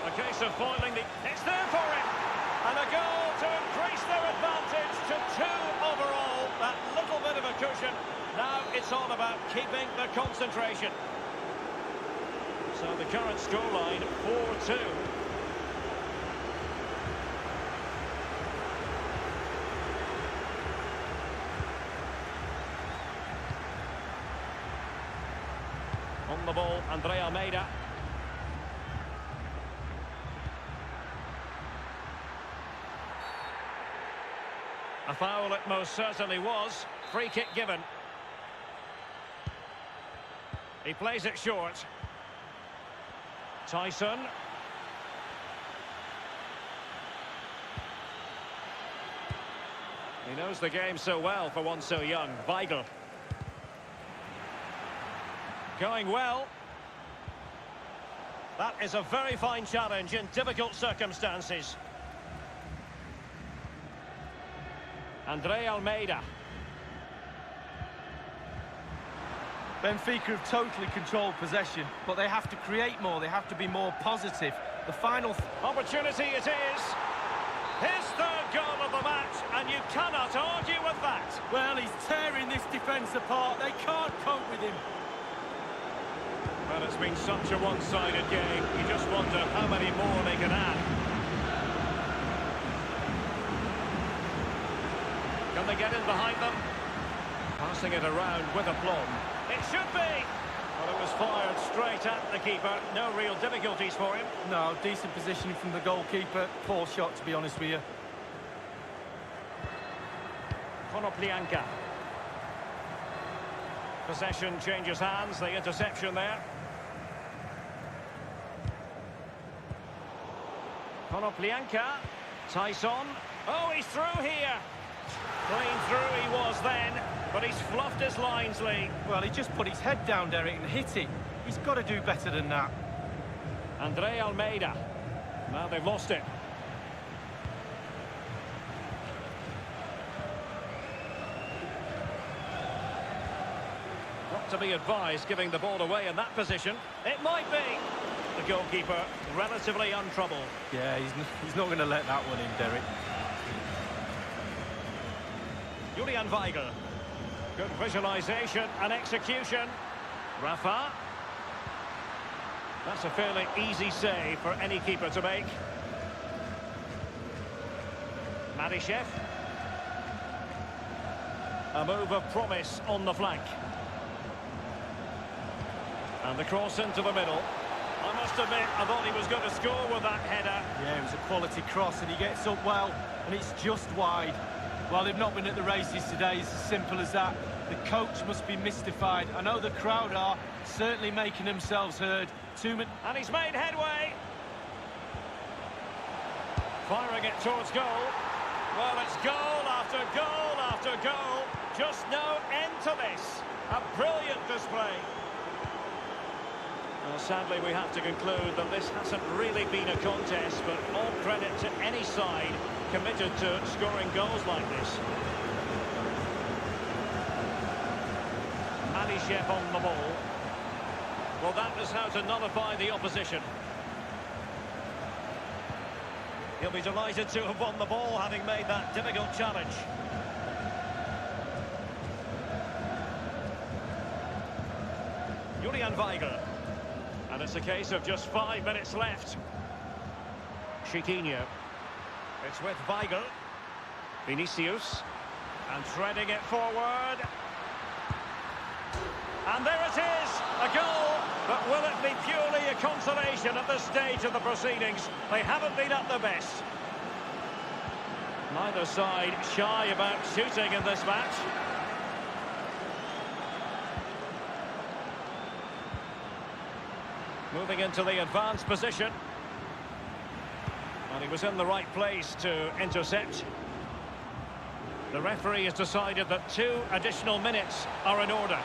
A case of foiling the... It's there for him! And a goal to increase their advantage to 2 overall. That little bit of a cushion. Now it's all about keeping the concentration. So the current scoreline, 4-2. On the ball, Andrea Almeida. A foul it most certainly was. Free kick given. He plays it short. Tyson. He knows the game so well for one so young. Weigl. Going well. That is a very fine challenge in difficult circumstances. Andrea Almeida. Benfica have totally controlled possession, but they have to create more. They have to be more positive. The final... Opportunity it is. His 3rd goal of the match, and you cannot argue with that. Well, he's tearing this defence apart. They can't cope with him. Well, it's been such a one-sided game. You just wonder how many more they can add. Can they get in behind them? Passing it around with aplomb. It should be! Well, it was fired straight at the keeper. No real difficulties for him. No, decent positioning from the goalkeeper. Poor shot, to be honest with you. Konoplyanka. Possession changes hands. The interception there. Konoplyanka. Tyson. Oh, he's through here. Clean through he was then, but he's fluffed his lines, Lee. Well, he just put his head down, Derek, and hit it. He's got to do better than that. Andrea Almeida. Now they've lost it. to be advised giving the ball away in that position. It might be. The goalkeeper relatively untroubled. Yeah, he's not going to let that one in, Derek. Julian Weigl. Good visualisation and execution. Rafa. That's a fairly easy save for any keeper to make. Madishev. A move of promise on the flank. And the cross into the middle. I must admit, I thought he was going to score with that header. Yeah, it was a quality cross, and he gets up well, and it's just wide. Well, they've not been at the races today, it's as simple as that. The coach must be mystified. I know the crowd are certainly making themselves heard. And he's made headway. Firing it towards goal. Well, it's goal after goal after goal. Just no end to this. A brilliant display. Well, sadly, we have to conclude that this hasn't really been a contest, but all credit to any side committed to scoring goals like this. Madishev on the ball. Well, that is how to nullify the opposition. He'll be delighted to have won the ball, having made that difficult challenge. Julian Weigl. And it's a case of just 5 minutes left. Chiquinho. It's with Weigl. Vinicius. And threading it forward. And there it is, a goal. But will it be purely a consolation at this stage of the proceedings? They haven't been at their best. Neither side shy about shooting in this match. Moving into the advanced position. And he was in the right place to intercept. The referee has decided that 2 additional minutes are in order.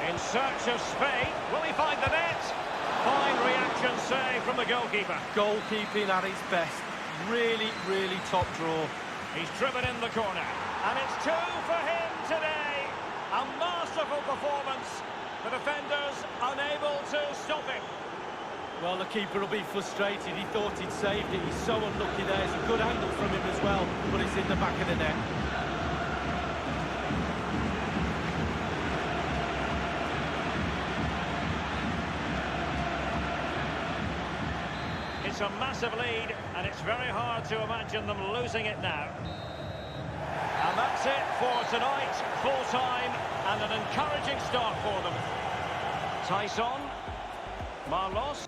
In search of Spain, will he find the net? Fine reaction save from the goalkeeper. Goalkeeping at its best. Really, really top draw. He's driven in the corner. And it's 2 for him today. A masterful performance. The defenders unable to stop him. Well, the keeper will be frustrated. He thought he'd saved it. He's so unlucky there. It's a good angle from him as well, but it's in the back of the net. It's a massive lead, and it's very hard to imagine them losing it now. And that's it for tonight. Full time and an encouraging start for them. Tyson, Marlos.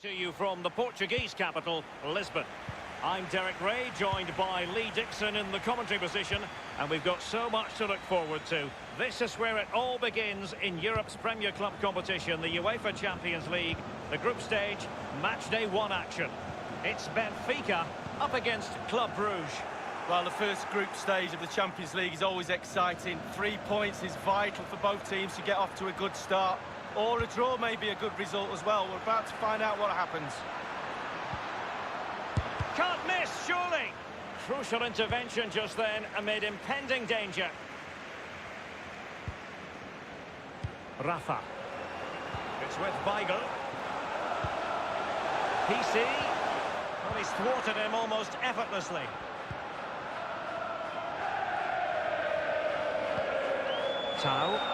To you from the Portuguese capital, Lisbon. I'm Derek Ray, joined by Lee Dixon in the commentary position, and we've got so much to look forward to. This is where it all begins in Europe's Premier Club competition, the UEFA Champions League, the group stage, match day 1 action. It's Benfica up against Club Brugge. Well, the first group stage of the Champions League is always exciting. 3 points is vital for both teams to get off to a good start. Or a draw may be a good result as well. We're about to find out what happens. Can't miss, surely. Crucial intervention just then amid impending danger. Rafa. It's with Weigl. PC. Well, he's thwarted him almost effortlessly. Tau.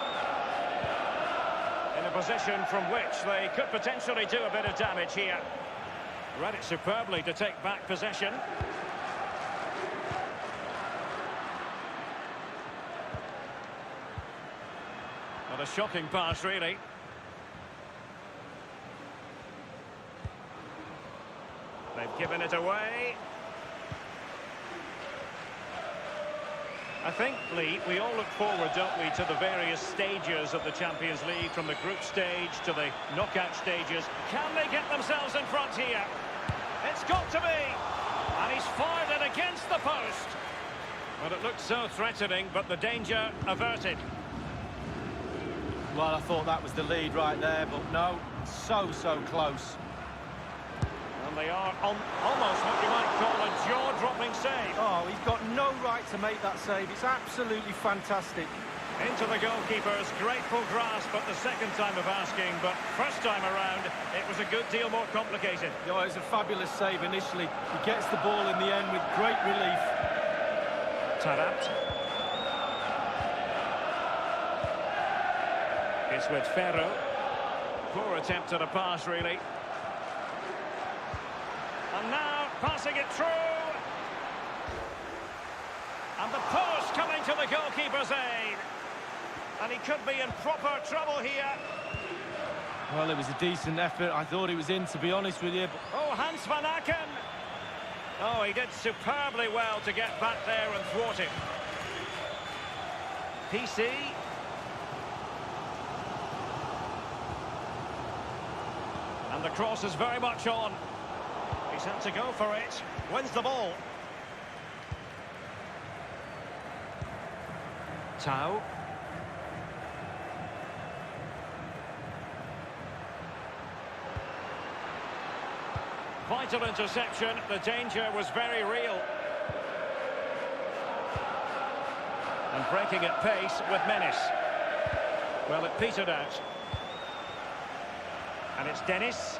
In a position from which they could potentially do a bit of damage here. Read it superbly to take back possession. What a shocking pass, really. They've given it away. I think, Lee, we all look forward, don't we, to the various stages of the Champions League, from the group stage to the knockout stages. Can they get themselves in front here? It's got to be! And he's fired it against the post. Well, it looked so threatening, but the danger averted. Well, I thought that was the lead right there, but no, so close. And they are on almost what you might call a jaw-dropping save. Oh, he's got no right to make that save. It's absolutely fantastic. Into the goalkeeper's grateful grasp at the second time of asking, but first time around, it was a good deal more complicated. Oh, it was a fabulous save initially. He gets the ball in the end with great relief. Tarat. It's with Ferro. Poor attempt at a pass, really. And now, passing it through. And the post coming to the goalkeeper's aid. And he could be in proper trouble here. Well, it was a decent effort. I thought it was in, to be honest with you. Oh, Hans van Aken. Oh, he did superbly well to get back there and thwart him. PC. And the cross is very much on. He's had to go for it. Wins the ball. Tau. Vital interception. The danger was very real. And breaking at pace with menace. Well, it petered out. And it's Dennis.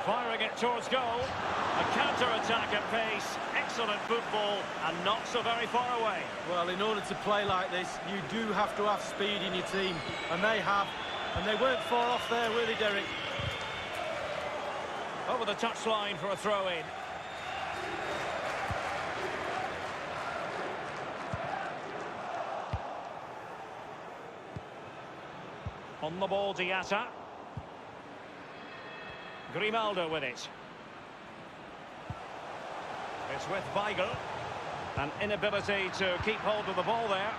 Firing it towards goal. A counter-attack at pace. Excellent football and not so very far away. Well, in order to play like this, you do have to have speed in your team. And they have. And they weren't far off there, were they, Derek? Over the touchline for a throw-in. On the ball, Diatta. Grimaldo with it. It's with Weigl. An inability to keep hold of the ball there.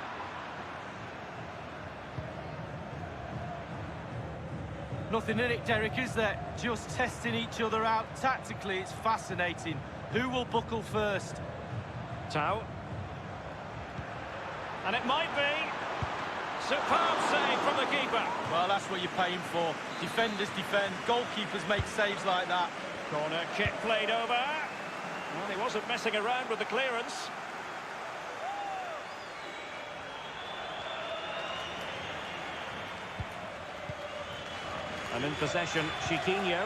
Nothing in it, Derek, is there? Just testing each other out. Tactically, it's fascinating. Who will buckle first? Tau. And it might be. Superb save from the keeper. Well, that's what you're paying for. Defenders defend, goalkeepers make saves like that. Corner kick played over. Well, he wasn't messing around with the clearance. And in possession, Chiquinho.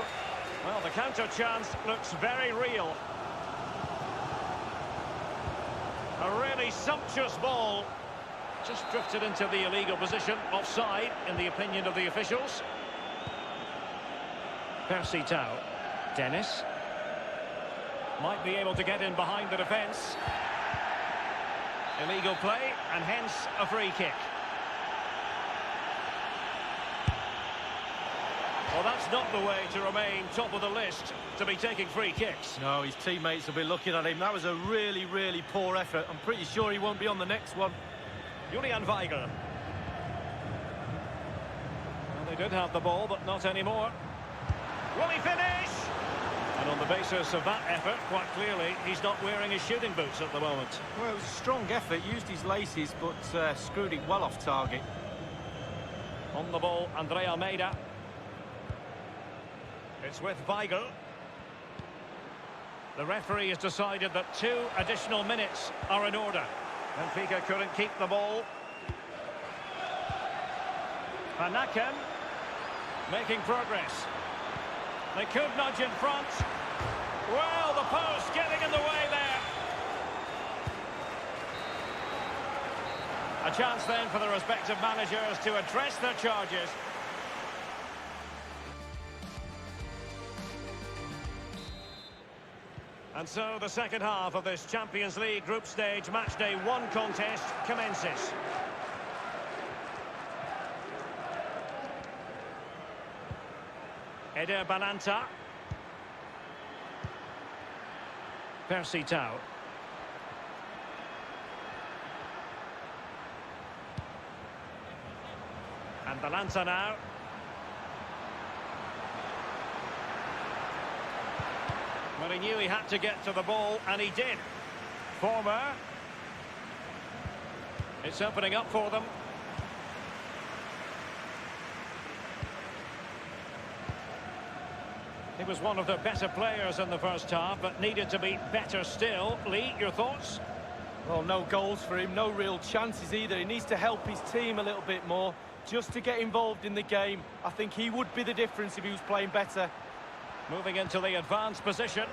Well, the counter chance looks very real. A really sumptuous ball. Just drifted into the illegal position, offside, in the opinion of the officials. Percy Tau. Dennis. Might be able to get in behind the defence. Illegal play, and hence a free kick. Well, that's not the way to remain top of the list, to be taking free kicks. No, his teammates will be looking at him. That was a really, really poor effort. I'm pretty sure he won't be on the next one. Julian Weigl. Well, they did have the ball, but not anymore. Will he finish? And on the basis of that effort, quite clearly, he's not wearing his shooting boots at the moment. Well, it was a strong effort. Used his laces, but screwed it well off target. On the ball, Andre Almeida. It's with Weigl. The referee has decided that 2 additional minutes are in order. Benfica couldn't keep the ball. Van Aken making progress. They could nudge in front. Well, the post getting in the way there. A chance then for the respective managers to address their charges. And so the second half of this Champions League group stage matchday 1 contest commences. Eder Balanta. Percy Tau. And Balanta now. Well, he knew he had to get to the ball, and he did. Former. It's opening up for them. He was one of their better players in the first half, but needed to be better still. Lee, your thoughts? Well, no goals for him, no real chances either. He needs to help his team a little bit more, just to get involved in the game. I think he would be the difference if he was playing better. Moving into the advanced position.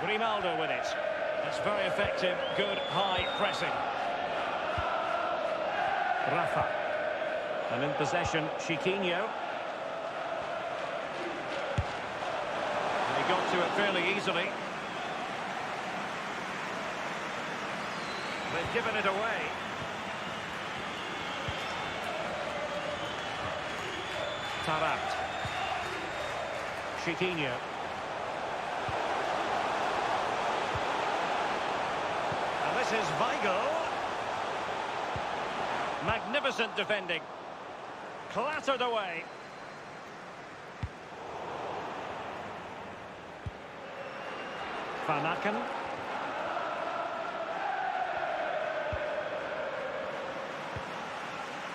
Grimaldo with it. It's very effective, good high pressing. Rafa. And in possession, Chiquinho. And he got to it fairly easily. They've given it away. Tarat. Chiquinho. And this is Weigl. Magnificent defending. Clattered away. Van Aken.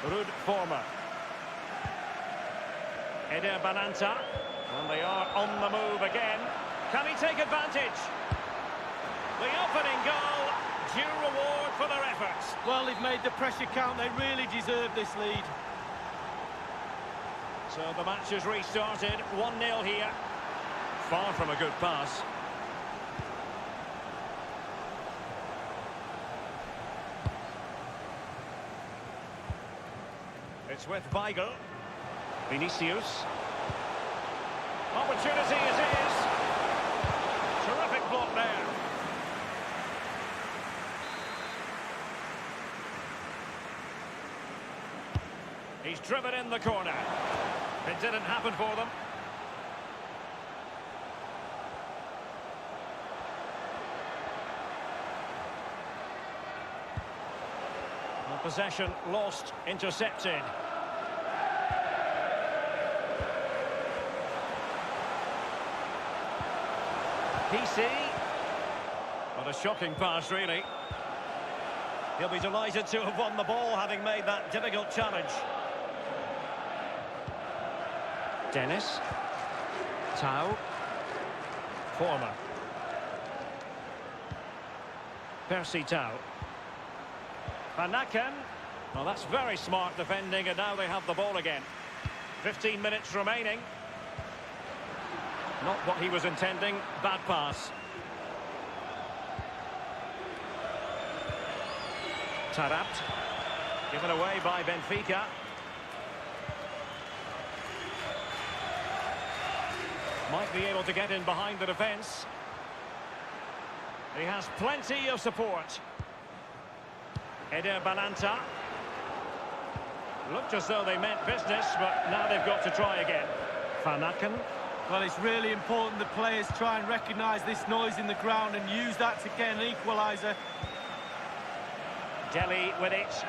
Ruud Former. Eder Balanta. And they are on the move again. Can he take advantage? The opening goal. Due reward for their efforts. Well, they've made the pressure count. They really deserve this lead. So the match has restarted. 1-0 here. Far from a good pass. It's with Weigl. Vinicius. Opportunity it is. Terrific block there. He's driven in the corner. It didn't happen for them. The possession lost, intercepted. PC. What a shocking pass, really. He'll be delighted to have won the ball, having made that difficult challenge. Dennis. Tau. Former. Percy Tau. Van Aken. Well, that's very smart defending, and now they have the ball again. 15 minutes remaining. Not what he was intending. Bad pass. Tarat. Given away by Benfica. Might be able to get in behind the defence. He has plenty of support. Eder Balanta. Looked as though they meant business, but now they've got to try again. Van Aken. Well, it's really important the players try and recognise this noise in the ground and use that to get an equaliser. Delhi with it.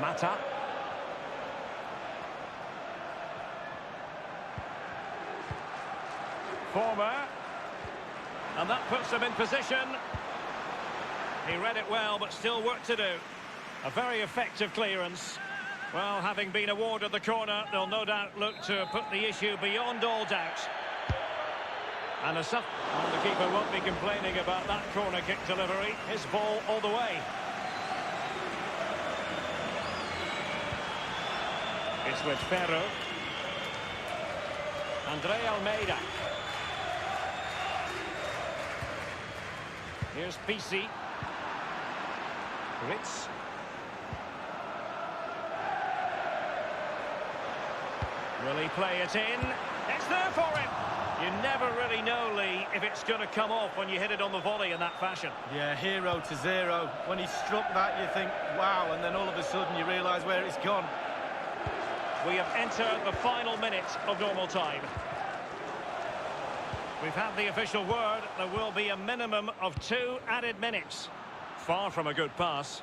Mata. Former. And that puts them in position. He read it well, but still work to do. A very effective clearance. Well, having been awarded the corner, they'll no doubt look to put the issue beyond all doubt. And the keeper won't be complaining about that corner kick delivery. His ball all the way. It's with Ferro. Andre Almeida. Here's Pisi. Ritz. Will he play it in? It's there for him! You never really know, Lee, if it's going to come off when you hit it on the volley in that fashion. Yeah, 0-0. When he struck that, you think, wow, and then all of a sudden you realise where it's gone. We have entered the final minute of normal time. We've had the official word. There will be a minimum of 2 added minutes. Far from a good pass.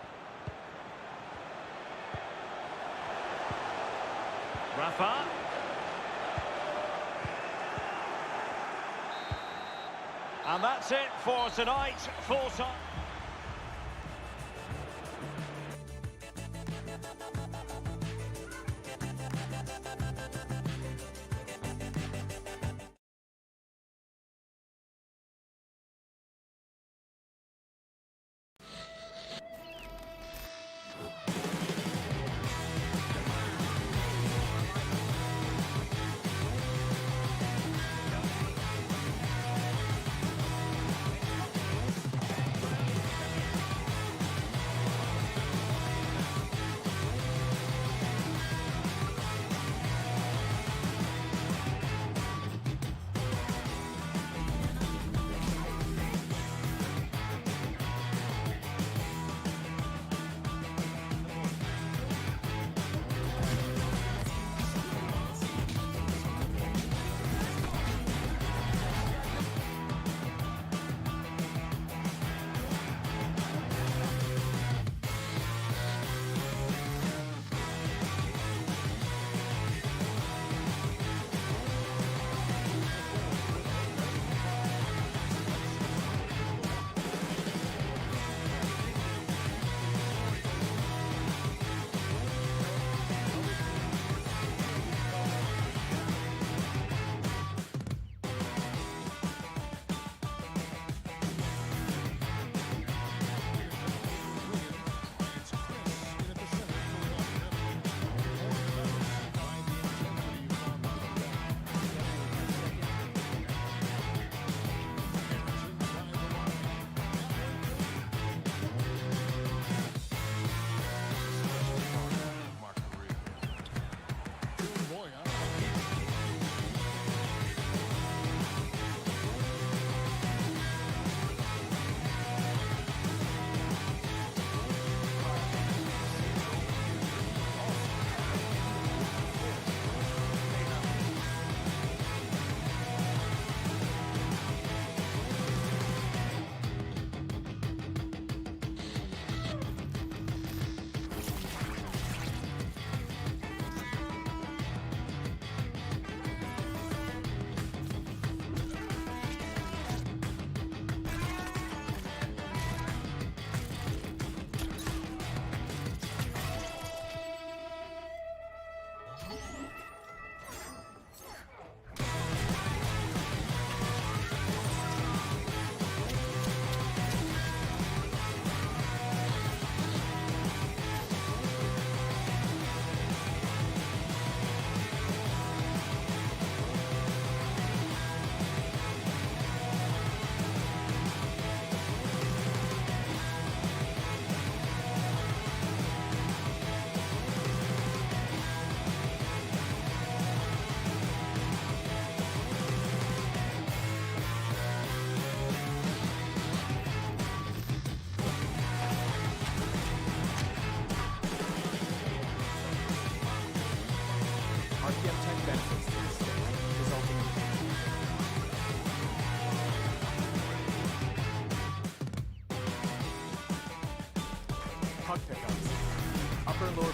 Rafa. And that's it for tonight. Full time.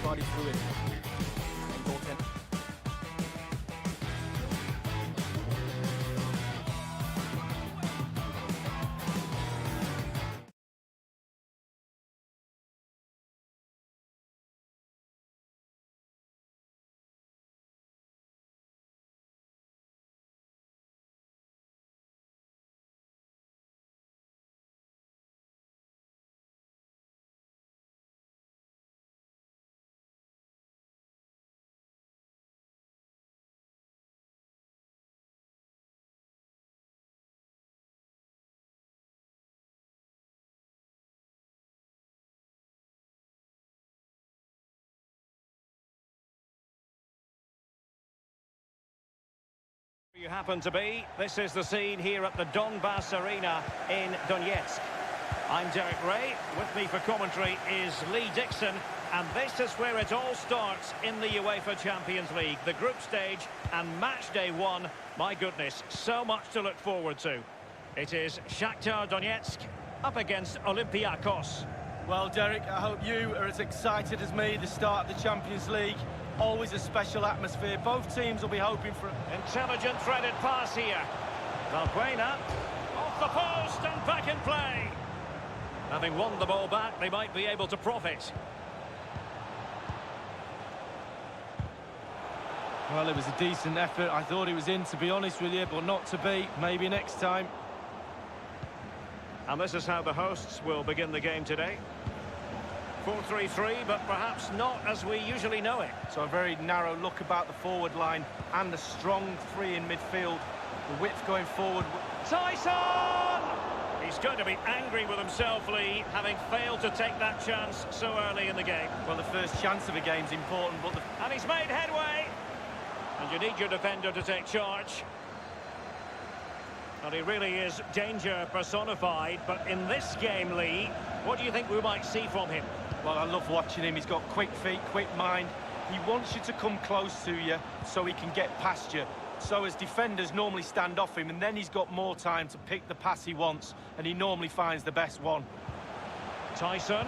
body through it. And goaltender. You happen to be. This is the scene here at the Donbass Arena in Donetsk. I'm Derek Ray. With me for commentary is Lee Dixon. And this is where it all starts in the UEFA Champions League. The group stage and match day one. My goodness, so much to look forward to. It is Shakhtar Donetsk up against Olympiacos. Well, Derek, I hope you are as excited as me. The start of the Champions League. Always a special atmosphere. Both teams will be hoping for... Intelligent threaded pass here. Valbuena off the post and back in play. Having won the ball back, they might be able to profit. Well, it was a decent effort. I thought it was in, to be honest with you, but not to be. Maybe next time. And this is how the hosts will begin the game today. 4-3-3, but perhaps not as we usually know it. So a very narrow look about the forward line and a strong three in midfield. The width going forward. Tyson! He's going to be angry with himself, Lee, having failed to take that chance so early in the game. Well, the first chance of a game's important, but... And he's made headway. And you need your defender to take charge. And he really is danger personified. But in this game, Lee, what do you think we might see from him? Well, I love watching him. He's got quick feet, quick mind. He wants you to come close to you so he can get past you. So as defenders normally stand off him, and then he's got more time to pick the pass he wants, and he normally finds the best one. Tyson.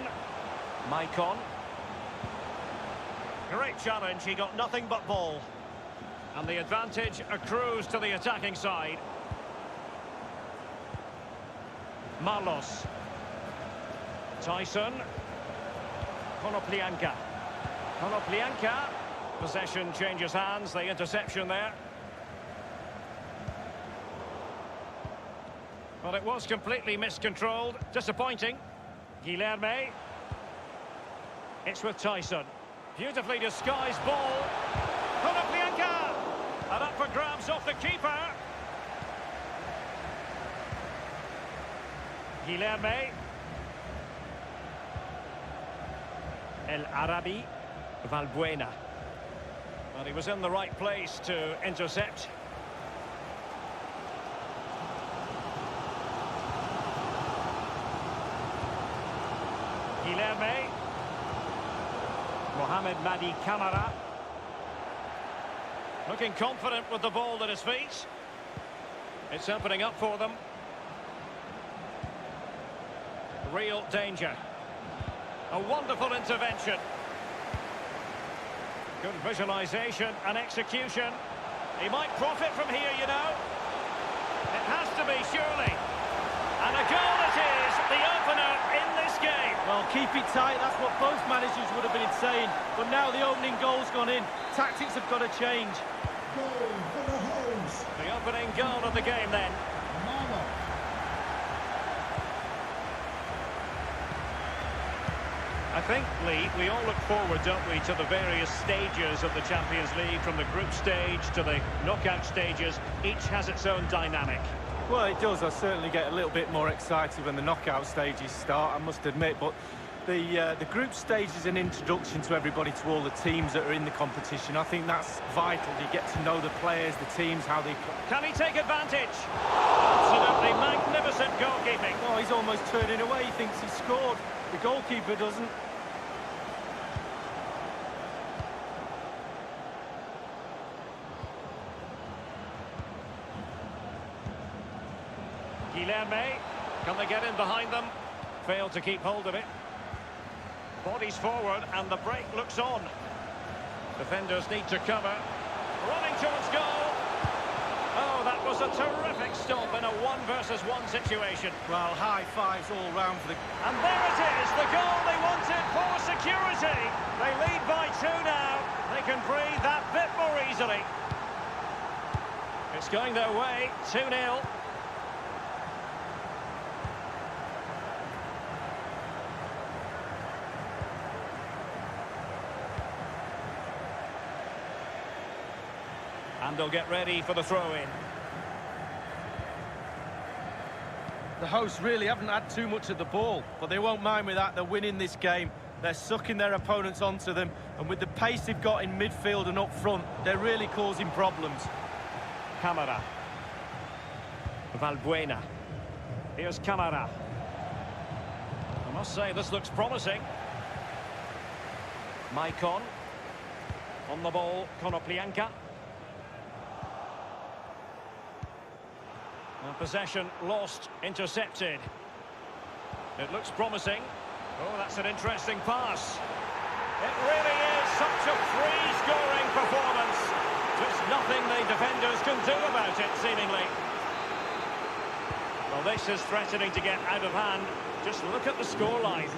Maicon. Great challenge. He got nothing but ball. And the advantage accrues to the attacking side. Marlos. Tyson. Konoplyanka. Possession changes hands, the interception there. Well, it was completely miscontrolled. Disappointing. Guilherme. It's with Tyson. Beautifully disguised ball. Konoplyanka. And up for grabs off the keeper. Guilherme. El Arabi. Valbuena. Well, he was in the right place to intercept. Guilherme. Mohamed Madi Camara. Looking confident with the ball at his feet. It's opening up for them. Real danger. A wonderful intervention. Good visualization and execution. He might profit from here, you know. It has to be, surely. And a goal it is, the opener in this game. Well, keep it tight, that's what both managers would have been saying. But now the opening goal's gone in. Tactics have got to change. Goal for the host. The opening goal of the game then. I think, Lee, we all look forward, don't we, to the various stages of the Champions League, from the group stage to the knockout stages. Each has its own dynamic. Well, it does. I certainly get a little bit more excited when the knockout stages start, I must admit. But the group stage is an introduction to everybody, to all the teams that are in the competition. I think that's vital. You get to know the players, the teams, how they play. Can he take advantage? Absolutely magnificent goalkeeping. Oh, he's almost turning away. He thinks he scored. The goalkeeper doesn't. Guilherme, can they get in behind them? Failed to keep hold of it. Bodies forward and the break looks on. Defenders need to cover. Running towards goal. Oh, that was a terrific stop in a 1-versus-1 situation. Well, high fives all round for the... And there it is, the goal they wanted for security. They lead by 2 now. They can breathe that bit more easily. It's going their way, 2-0. And they'll get ready for the throw-in. The hosts really haven't had too much of the ball, but they won't mind with that. They're winning this game. They're sucking their opponents onto them, and with the pace they've got in midfield and up front, they're really causing problems. Camara. Valbuena. Here's Camara. I must say, this looks promising. Maicon. On the ball, Konoplyanka. Possession lost, intercepted. It looks promising. Oh, that's an interesting pass. It really is such a free-scoring performance. Just nothing the defenders can do about it, seemingly. Well, this is threatening to get out of hand. Just look at the scoreline.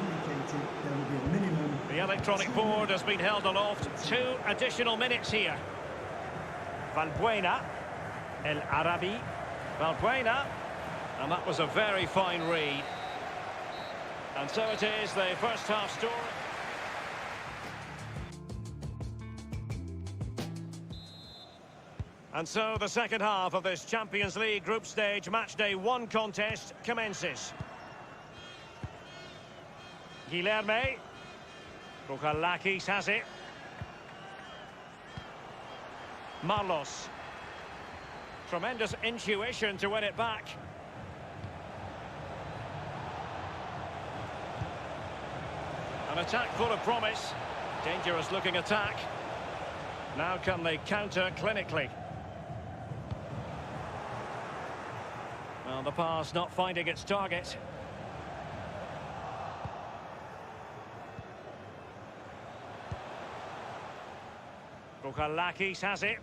The electronic board has been held aloft. 2 additional minutes here. Valbuena. El Arabi. Valbuena, and that was a very fine read. And so it is, the first half story. And so the second half of this Champions League group stage matchday 1 contest commences. Guilherme. Bouchalakis has it. Marlos. Tremendous intuition to win it back. An attack full of promise. Dangerous looking attack. Now can they counter clinically? Well, the pass not finding its target. Bouchalakis has it.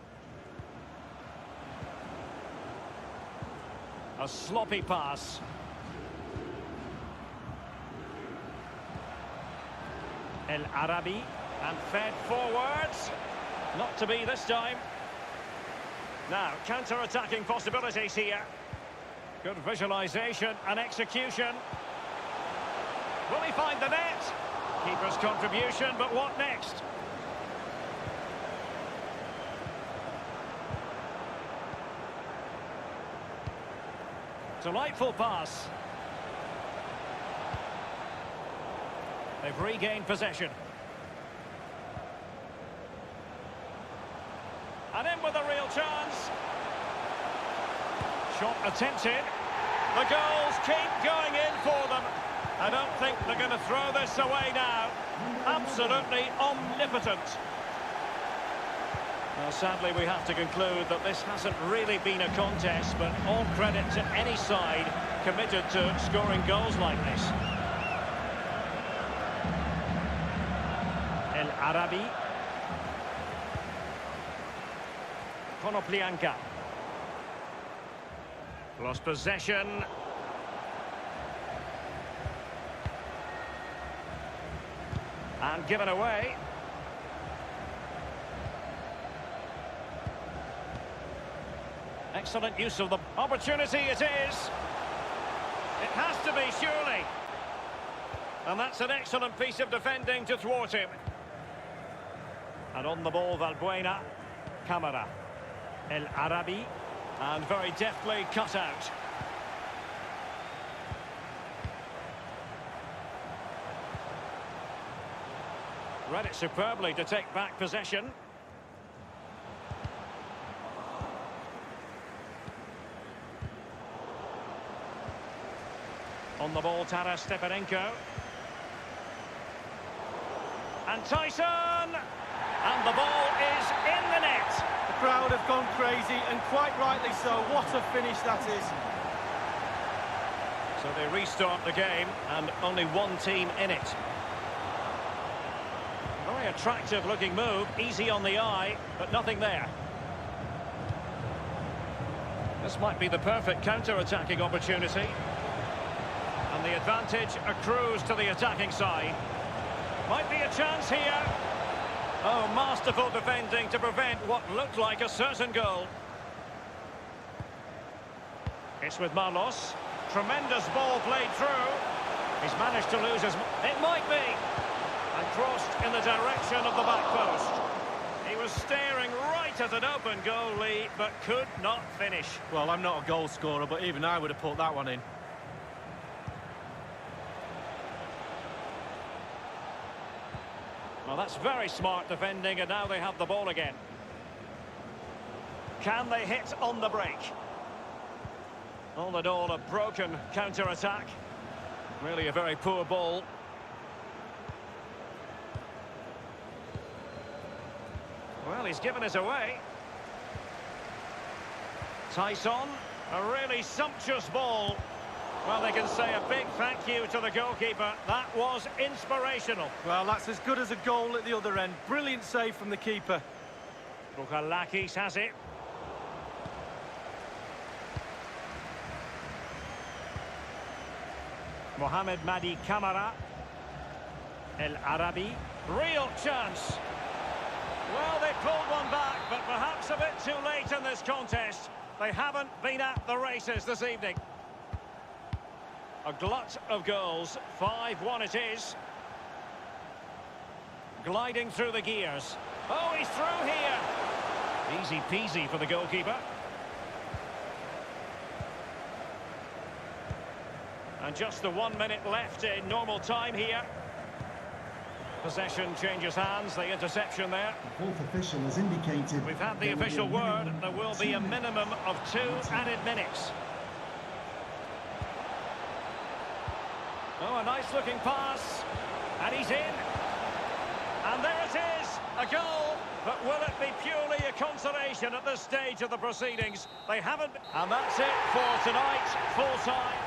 A sloppy pass. El Arabi, and fed forwards. Not to be this time. Now, counter-attacking possibilities here. Good visualisation and execution. Will he find the net? Keeper's contribution, but what next? Delightful pass. They've regained possession. And in with a real chance. Shot attempted. The goals keep going in for them. I don't think they're going to throw this away now. Absolutely omnipotent. Well, sadly, we have to conclude that this hasn't really been a contest, but all credit to any side committed to scoring goals like this. El Arabi. Konoplyanka. Lost possession. And given away. Excellent use of the opportunity it is. It has to be, surely. And that's an excellent piece of defending to thwart him. And on the ball, Valbuena. Camara. El Arabi. And very deftly cut out. Read it superbly to take back possession. On the ball, Taras Stepanenko. And Tyson! And the ball is in the net. The crowd have gone crazy, and quite rightly so. What a finish that is. So they restart the game, and only one team in it. Very attractive looking move, easy on the eye, but nothing there. This might be the perfect counter-attacking opportunity. And the advantage accrues to the attacking side. Might be a chance here. Oh, masterful defending to prevent what looked like a certain goal. It's with Marlos. Tremendous ball played through. He's managed to lose his... It might be. And crossed in the direction of the back post. He was staring right at an open goalie, but could not finish. Well, I'm not a goal scorer, but even I would have put that one in. Well, that's very smart defending, and now they have the ball again. Can they hit on the break? All in all, a broken counter-attack. Really a very poor ball. Well, he's given it away. Tyson, a really sumptuous ball. Well, they can say a big thank you to the goalkeeper. That was inspirational. Well, that's as good as a goal at the other end. Brilliant save from the keeper. Bukalakis has it. Mohamed Madi Kamara. El Arabi. Real chance. Well, they pulled one back, but perhaps a bit too late in this contest. They haven't been at the races this evening. A glut of goals. 5-1 it is. Gliding through the gears. Oh, he's through here. Easy peasy for the goalkeeper. And just the 1 minute left in normal time here. Possession changes hands, the interception there. The fourth official has indicated... We've had the official word. There will be a minimum of 2 added minutes. Oh, a nice looking pass. And he's in. And there it is, a goal. But will it be purely a consolation at this stage of the proceedings? They haven't... And that's it for tonight, full time.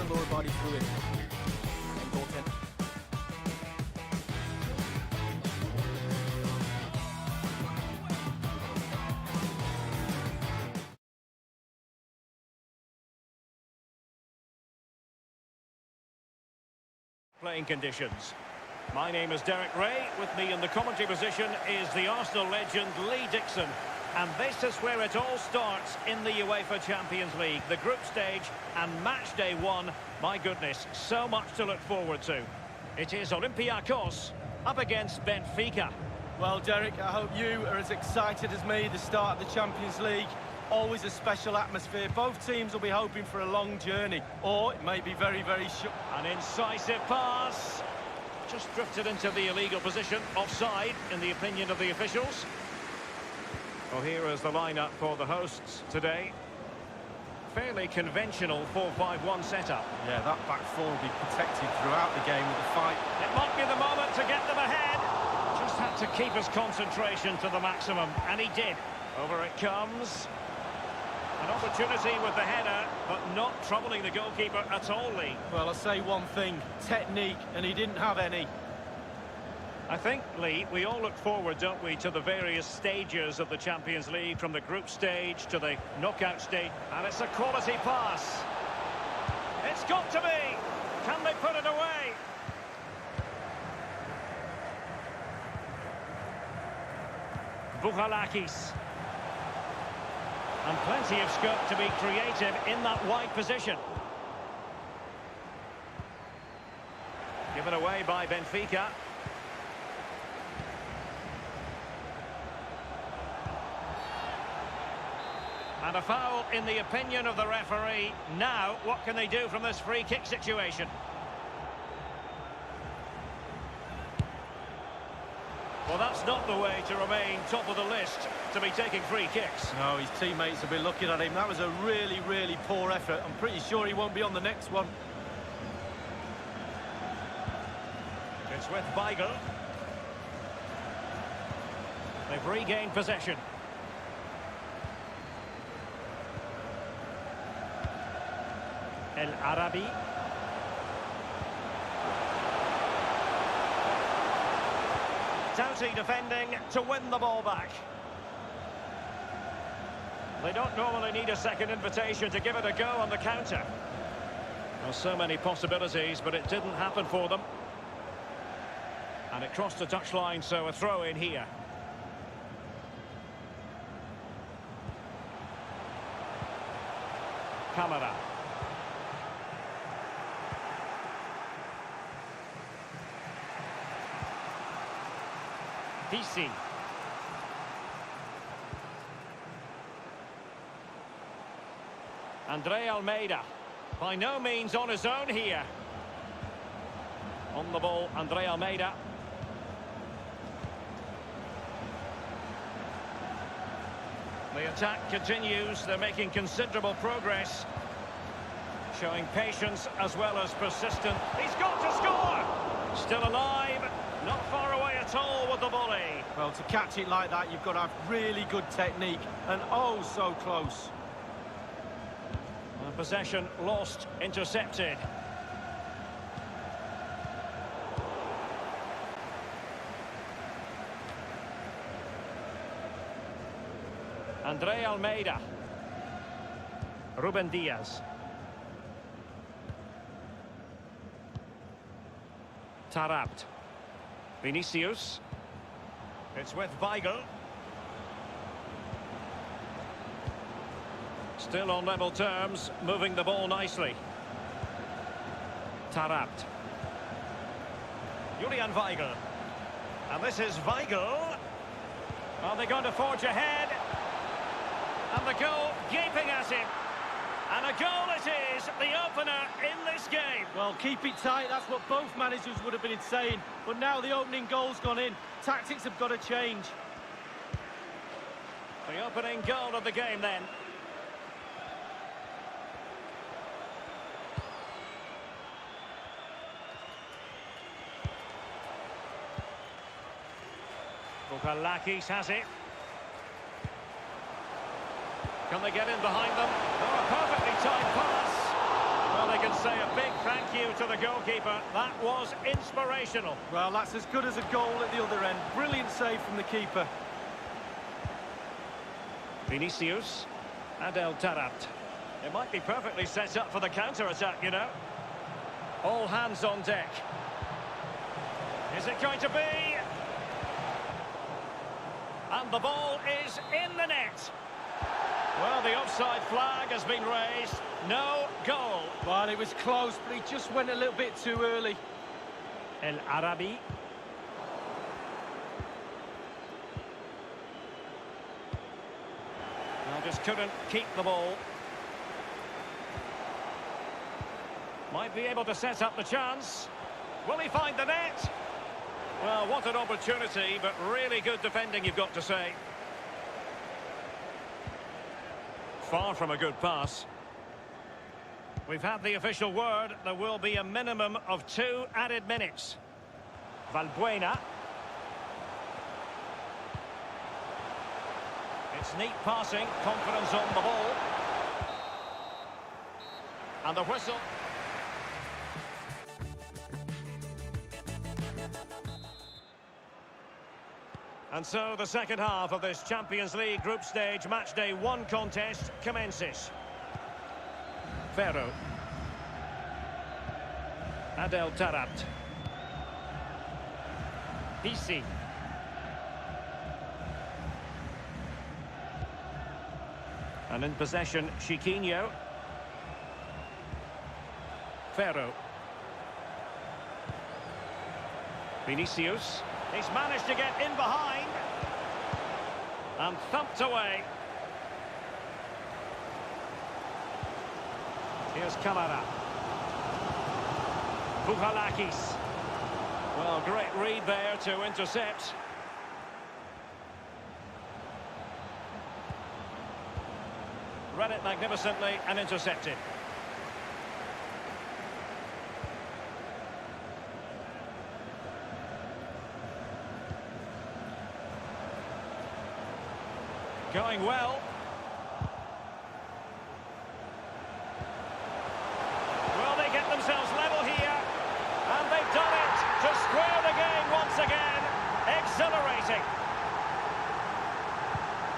lower body fluid. And goaltender. Playing conditions. My name is Derek Ray. With me in the commentary position is the Arsenal legend Lee Dixon. And this is where it all starts in the UEFA Champions League. The group stage and match day one. My goodness, so much to look forward to. It is Olympiacos up against Benfica. Well, Derek, I hope you are as excited as me. The start of the Champions League. Always a special atmosphere. Both teams will be hoping for a long journey. Or it may be very, very short. An incisive pass. Just drifted into the illegal position. Offside, in the opinion of the officials. Well, here is the lineup for the hosts today. Fairly conventional 4-5-1 setup. Yeah, that back four will be protected throughout the game with the fight. It might be the moment to get them ahead. Just had to keep his concentration to the maximum, and he did. Over it comes. An opportunity with the header, but not troubling the goalkeeper at all, Lee. Well, I'll say one thing. Technique, and he didn't have any. I think, Lee, we all look forward, don't we, to the various stages of the Champions League, from the group stage to the knockout stage. And it's a quality pass. It's got to be. Can they put it away? Buchalakis. And plenty of scope to be creative in that wide position. Given away by Benfica. And a foul in the opinion of the referee. Now, what can they do from this free kick situation? Well, that's not the way to remain top of the list, to be taking free kicks. No, his teammates will be looking at him. That was a really, really poor effort. I'm pretty sure he won't be on the next one. It's with Weigl. They've regained possession. El Arabi. Doughty defending to win the ball back. They don't normally need a second invitation to give it a go on the counter. Well, so many possibilities, but it didn't happen for them. And it crossed the touchline, so a throw in here. Camara. PC. Andre Almeida. By no means on his own here. On the ball, Andre Almeida. The attack continues. They're making considerable progress. Showing patience as well as persistence. He's got to score! Still alive. Not far away at all with the volley. Well, to catch it like that, you've got to have really good technique. And oh, so close. And possession lost, intercepted. Andre Almeida. Ruben Diaz. Tarabt. Vinicius. It's with Weigl. Still on level terms, moving the ball nicely. Tarabt. Julian Weigl. And this is Weigl. Are they going to forge ahead? And the goal gaping at him. And a goal it is, the opener in this game. Well, keep it tight, that's what both managers would have been saying. But now the opening goal's gone in. Tactics have got to change. The opening goal of the game then. Buchalakis has it. Can they get in behind them? Oh, a perfectly timed pass. Well, they can say a big to the goalkeeper. That was inspirational. Well, that's as good as a goal at the other end. Brilliant save from the keeper. Vinicius. Adel Taarabt. It might be perfectly set up for the counter-attack, you know. All hands on deck. Is it going to be? And the ball is in the net. Well, the offside flag has been raised. No goal. Well, it was close, but he just went a little bit too early. El Arabi. Well, just couldn't keep the ball. Might be able to set up the chance. Will he find the net? Well, what an opportunity, but really good defending, you've got to say. Far from a good pass. We've had the official word. There will be a minimum of 2 added minutes. Valbuena. It's neat passing, confidence on the ball. And the whistle. And so the second half of this Champions League group stage matchday 1 contest commences. Ferro. Adel Taarabt. Pisi. And in possession, Chiquinho. Ferro. Vinicius. He's managed to get in behind. And thumped away. Here's Kamara. Puhalakis. Well, great read there to intercept. Read it magnificently and intercepted. Going well. Will they get themselves level here? And they've done it to square the game once again. Exhilarating.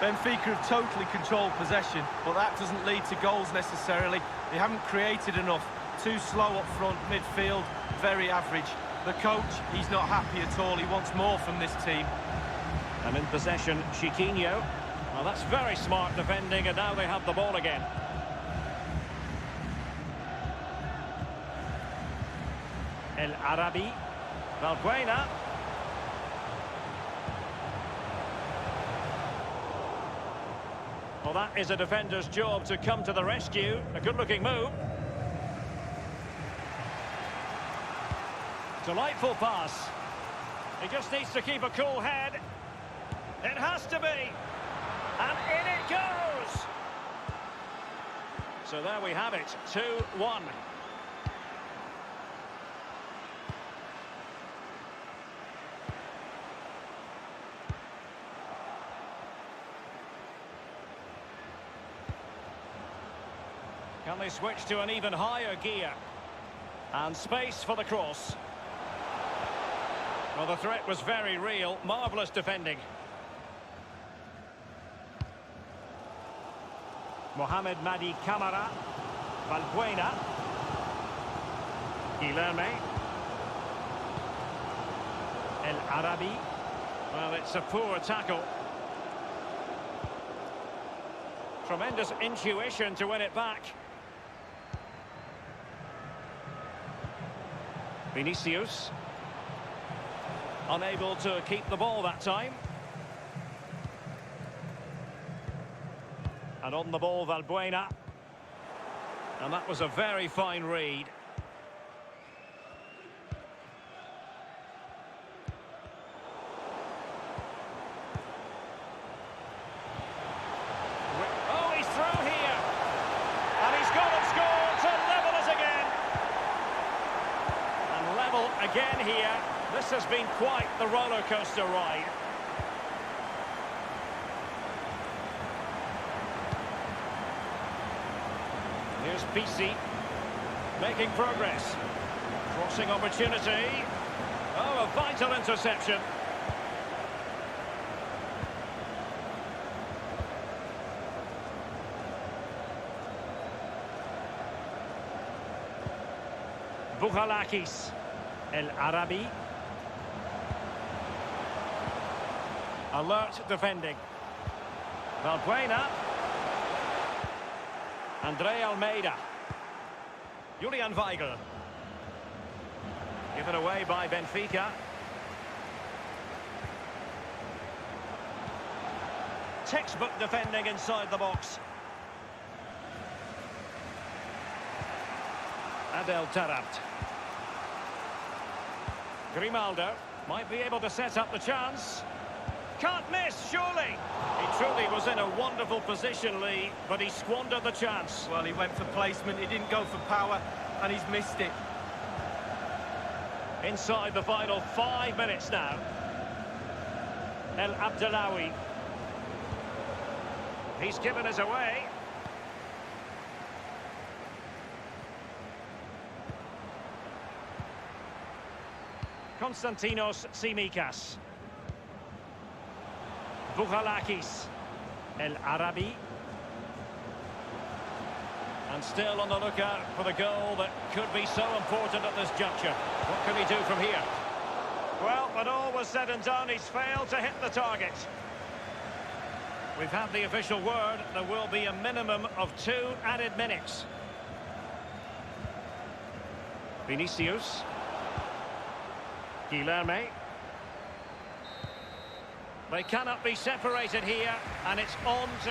Benfica have totally controlled possession, but that doesn't lead to goals necessarily. They haven't created enough. Too slow up front, midfield, very average. The coach, he's not happy at all. He wants more from this team. And in possession, Chiquinho. Well, that's very smart defending, and now they have the ball again. El Arabi. Valbuena. Well, that is a defender's job to come to the rescue. A good-looking move. Delightful pass. He just needs to keep a cool head. It has to be. And in it goes! So there we have it, 2-1. Can they switch to an even higher gear? And space for the cross. Well, the threat was very real. Marvellous defending. Mohamed Madi Kamara. Valbuena. Guilherme. El Arabi. Well, it's a poor tackle. Tremendous intuition to win it back. Vinicius. Unable to keep the ball that time. And on the ball, Valbuena. And that was a very fine read. Oh, he's through here. And he's gone and scored to level us again. And level again here. This has been quite the roller coaster ride. Here's Pisi making progress. Crossing opportunity. Oh, a vital interception. Bouchalakis. El Arabi. Alert defending. Valbuena. Andre Almeida. Julian Weigl. Given away by Benfica. Textbook defending inside the box. Adel Tarabt. Grimaldo might be able to set up the chance. Can't miss, surely. He truly was in a wonderful position, Lee, but he squandered the chance. Well, he went for placement, he didn't go for power, and he's missed it. Inside the final 5 minutes now. El Abdellaoui. He's given us away. Konstantinos Tsimikas. Bouchalakis. El Arabi. And still on the lookout for the goal that could be so important at this juncture. What can he do from here? Well, when all was said and done, he's failed to hit the target. We've had the official word. There will be a minimum of 2 added minutes. Vinicius. Guilherme. They cannot be separated here, and it's on to...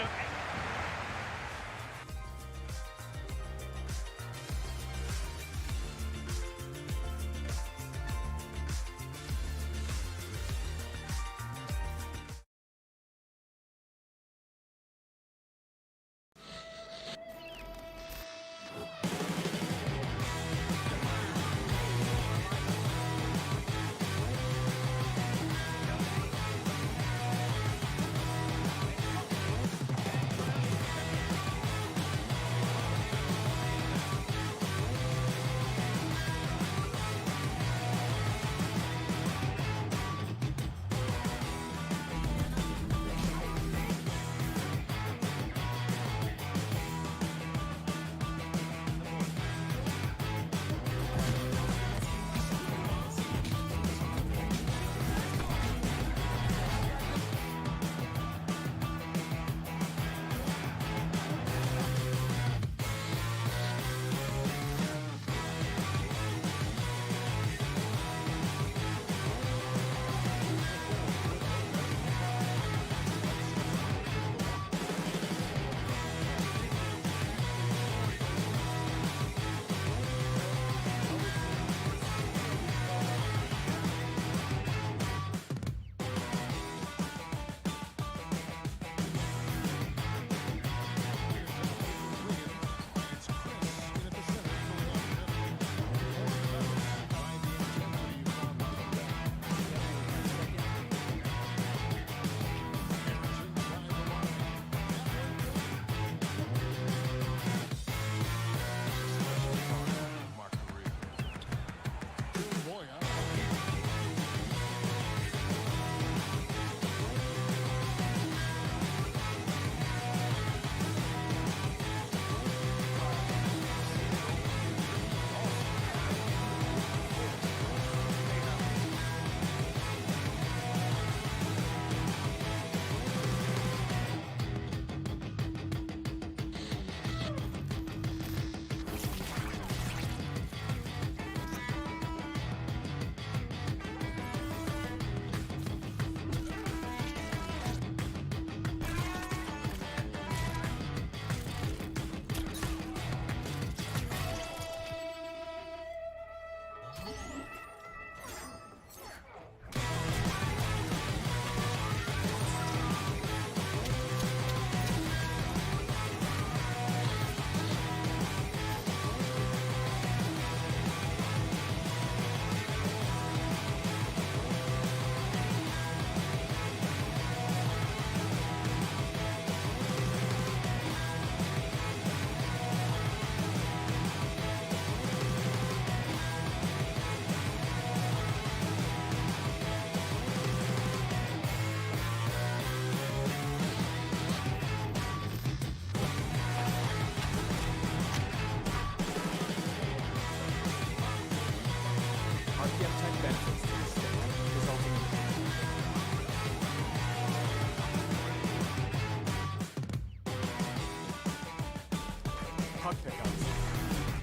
puck pickups,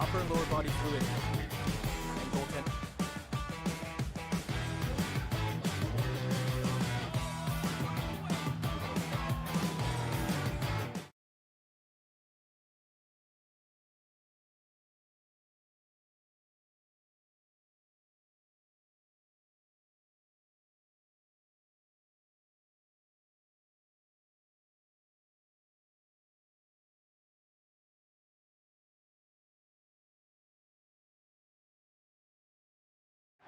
upper and lower body fluid, and goaltending.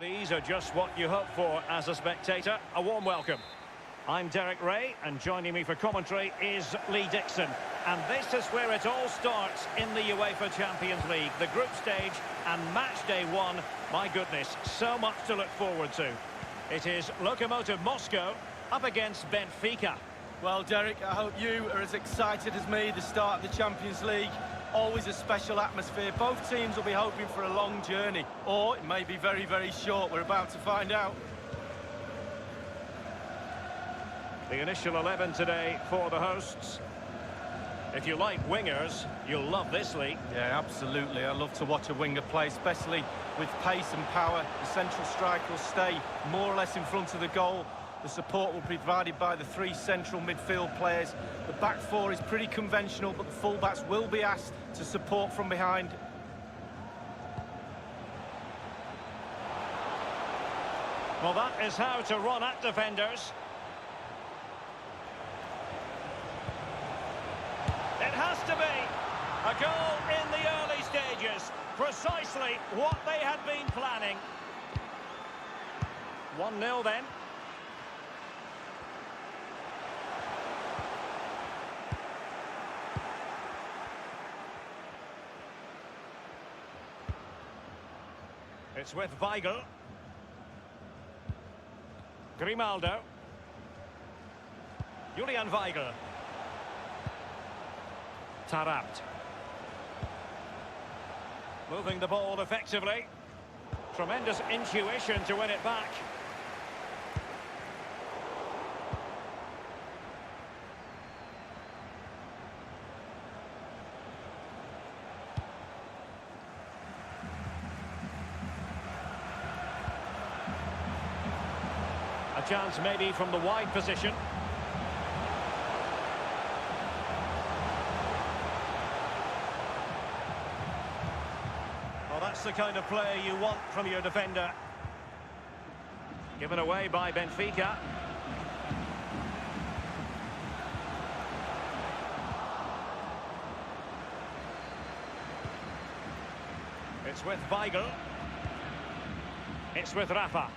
These are just what you hope for as a spectator. A warm welcome. I'm Derek Ray, and joining me for commentary is Lee Dixon. And this is where it all starts in the UEFA Champions League, the group stage and match day one. My goodness, so much to look forward to. It is Lokomotiv Moscow up against Benfica. Well, Derek, I hope you are as excited as me. The start of the Champions League, always a special atmosphere. Both teams will be hoping for a long journey, or it may be very, very short. We're about to find out. The initial 11 today for the hosts. If you like wingers, you'll love this league. Yeah, absolutely. I love to watch a winger play, especially with pace and power. The central striker will stay more or less in front of the goal. The support will be provided by the three central midfield players. The back four is pretty conventional, but the fullbacks will be asked to support from behind. Well, that is how to run at defenders. It has to be a goal in the early stages. Precisely what they had been planning. 1-0 then. It's with Weigl. Grimaldo. Julian Weigl. Tarabt. Moving the ball effectively. Tremendous intuition to win it back. A chance maybe from the wide position. Well, that's the kind of play you want from your defender. Given away by Benfica. It's with Weigl. It's with Rafa.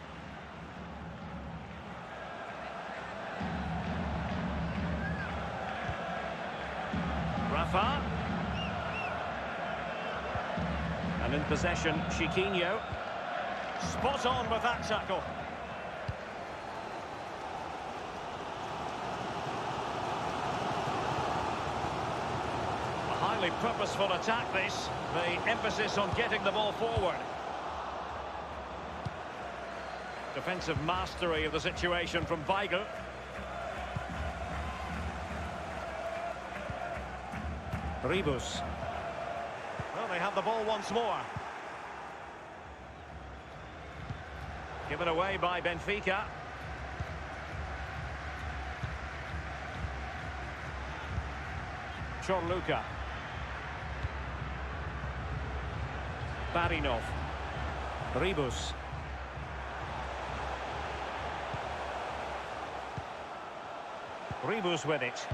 Rafa. And in possession, Chiquinho. Spot on with that tackle. A highly purposeful attack this. The emphasis on getting the ball forward. Defensive mastery of the situation from Weigl. Ribus. Well, they have the ball once more. Given away by Benfica. Chorluka. Barinov. Ribus. Ribus with it.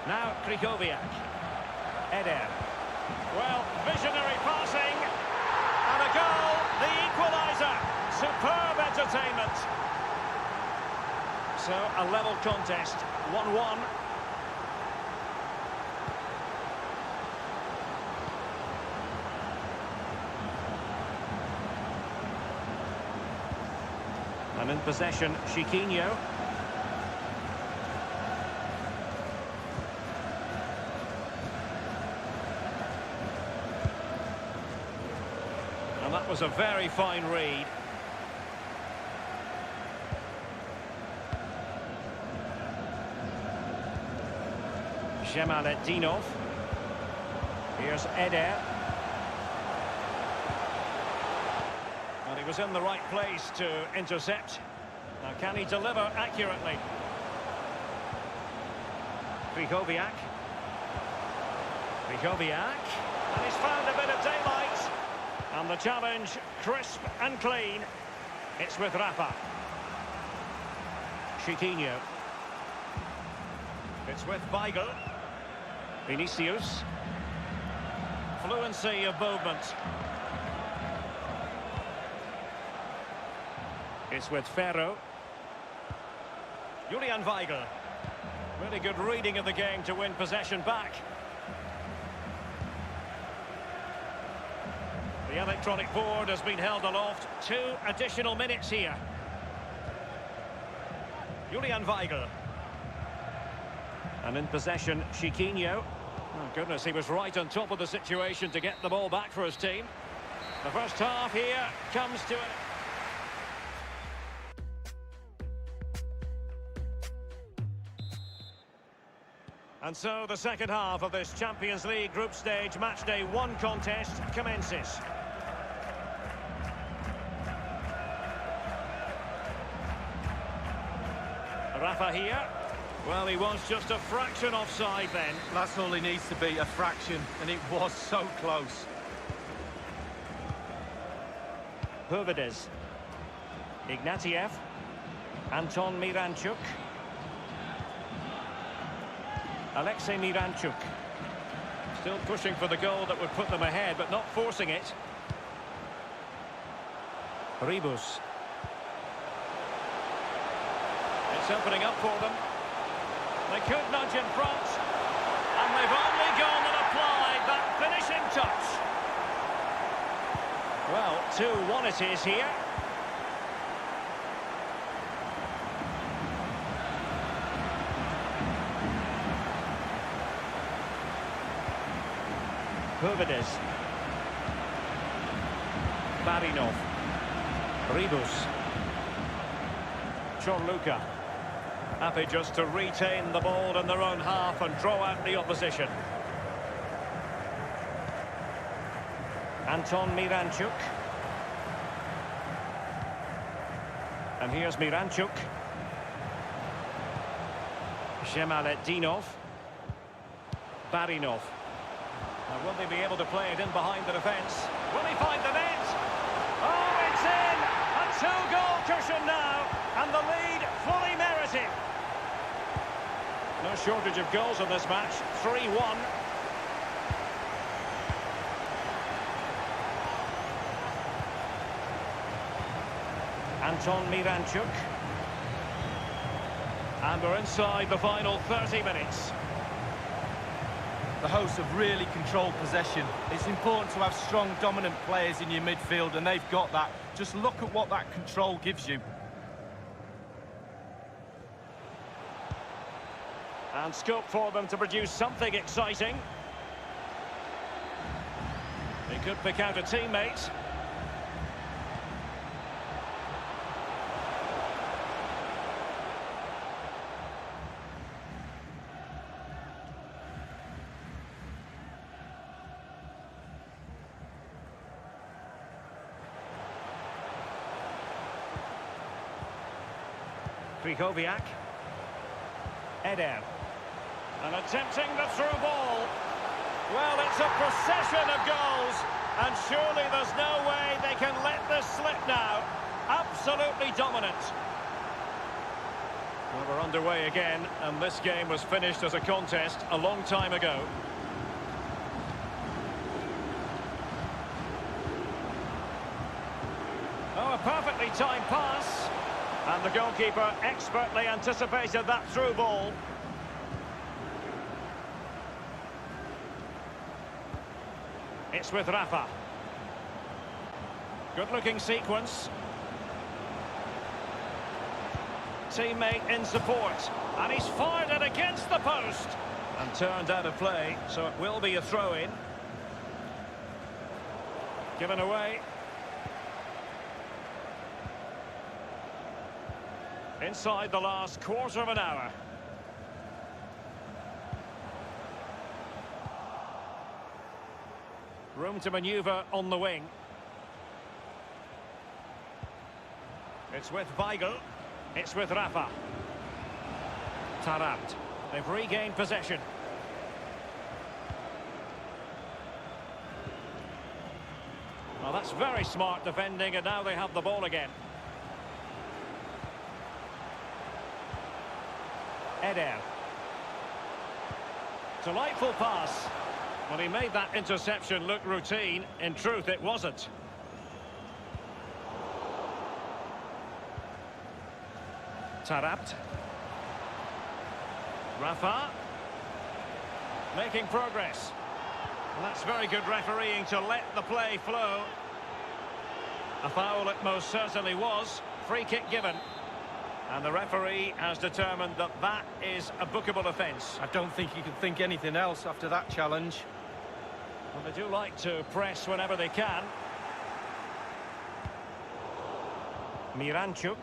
Now Krikoviak. Eder. Well, visionary passing. And a goal, the equaliser. Superb entertainment. So, a level contest. 1-1. And in possession, Chiquinho. That was a very fine read. Zhemaletdinov. Here's Eder. And he was in the right place to intercept. Now can he deliver accurately? Krychowiak. And he's found a bit of daylight. And the challenge, crisp and clean. It's with Rafa. Chiquinho. It's with Weigl. Vinicius. Fluency of movement. It's with Ferro. Julian Weigl. Really good reading of the game to win possession back. The electronic board has been held aloft. 2 additional minutes here. Julian Weigl. And in possession, Chiquinho. Oh, goodness, he was right on top of the situation to get the ball back for his team. The first half here comes to an... And so the second half of this Champions League group stage matchday 1 contest commences. Rafa here. Well, he was just a fraction offside then. That's all he needs to be, a fraction, and it was so close. Hövedes. Ignatieff. Anton Miranchuk. Alexei Miranchuk. Still pushing for the goal that would put them ahead, but not forcing it. Ribus. It's opening up for them. They could nudge in front. And they've only gone and applied that finishing touch. Well, 2-1 it is here. Hövedes. Barinov. Ribus. Luka. Happy just to retain the ball in their own half and draw out the opposition. Anton Miranchuk. And here's Miranchuk. Shemaletdinov. Barinov. Now, will they be able to play it in behind the defence? Will he find the net? Oh, it's in! A 2-goal cushion now, and the lead fully merited. No shortage of goals in this match. 3-1. Anton Miranchuk. And we're inside the final 30 minutes. The hosts have really controlled possession. It's important to have strong, dominant players in your midfield, and they've got that. Just look at what that control gives you. And scope for them to produce something exciting. They could pick out a teammate. Krychowiak. Eder. And attempting the through ball. Well, it's a procession of goals, and surely there's no way they can let this slip now. Absolutely dominant. Well, we're underway again, and this game was finished as a contest a long time ago. Oh, a perfectly timed pass. And the goalkeeper expertly anticipated that through ball. It's with Rafa. Good-looking sequence. Teammate in support. And he's fired it against the post. And turned out of play, so it will be a throw-in. Given away. Inside the last quarter of an hour. Room to manoeuvre on the wing. It's with Weigl. It's with Rafa. Tarabt. They've regained possession. Well, that's very smart defending, and now they have the ball again. Eder. Delightful pass. Well, he made that interception look routine. In truth, it wasn't. Tarabt. Rafa. Making progress. Well, that's very good refereeing to let the play flow. A foul it most certainly was. Free kick given. And the referee has determined that that is a bookable offence. I don't think you can think anything else after that challenge. Well, they do like to press whenever they can. Miranchuk.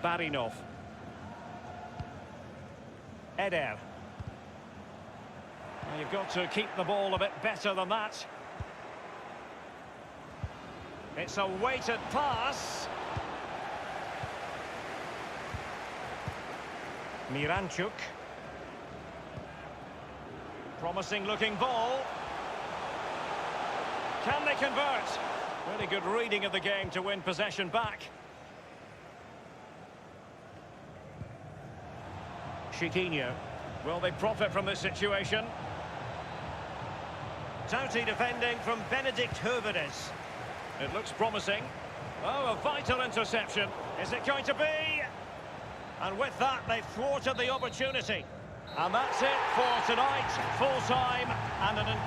Barinov. Eder. Well, you've got to keep the ball a bit better than that. It's a weighted pass. Miranchuk. Promising looking ball. Can they convert? Really good reading of the game to win possession back. Chiquinho. Will they profit from this situation? Doughty defending from Benedict Hövedes. It looks promising. Oh, a vital interception. Is it going to be? And with that, they've thwarted the opportunity. And that's it for tonight. Full time and an...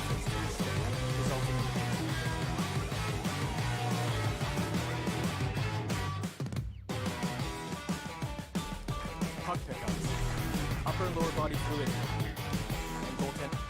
defense to withstand, resulting in puck pickups, upper and lower body fluid, and goaltending.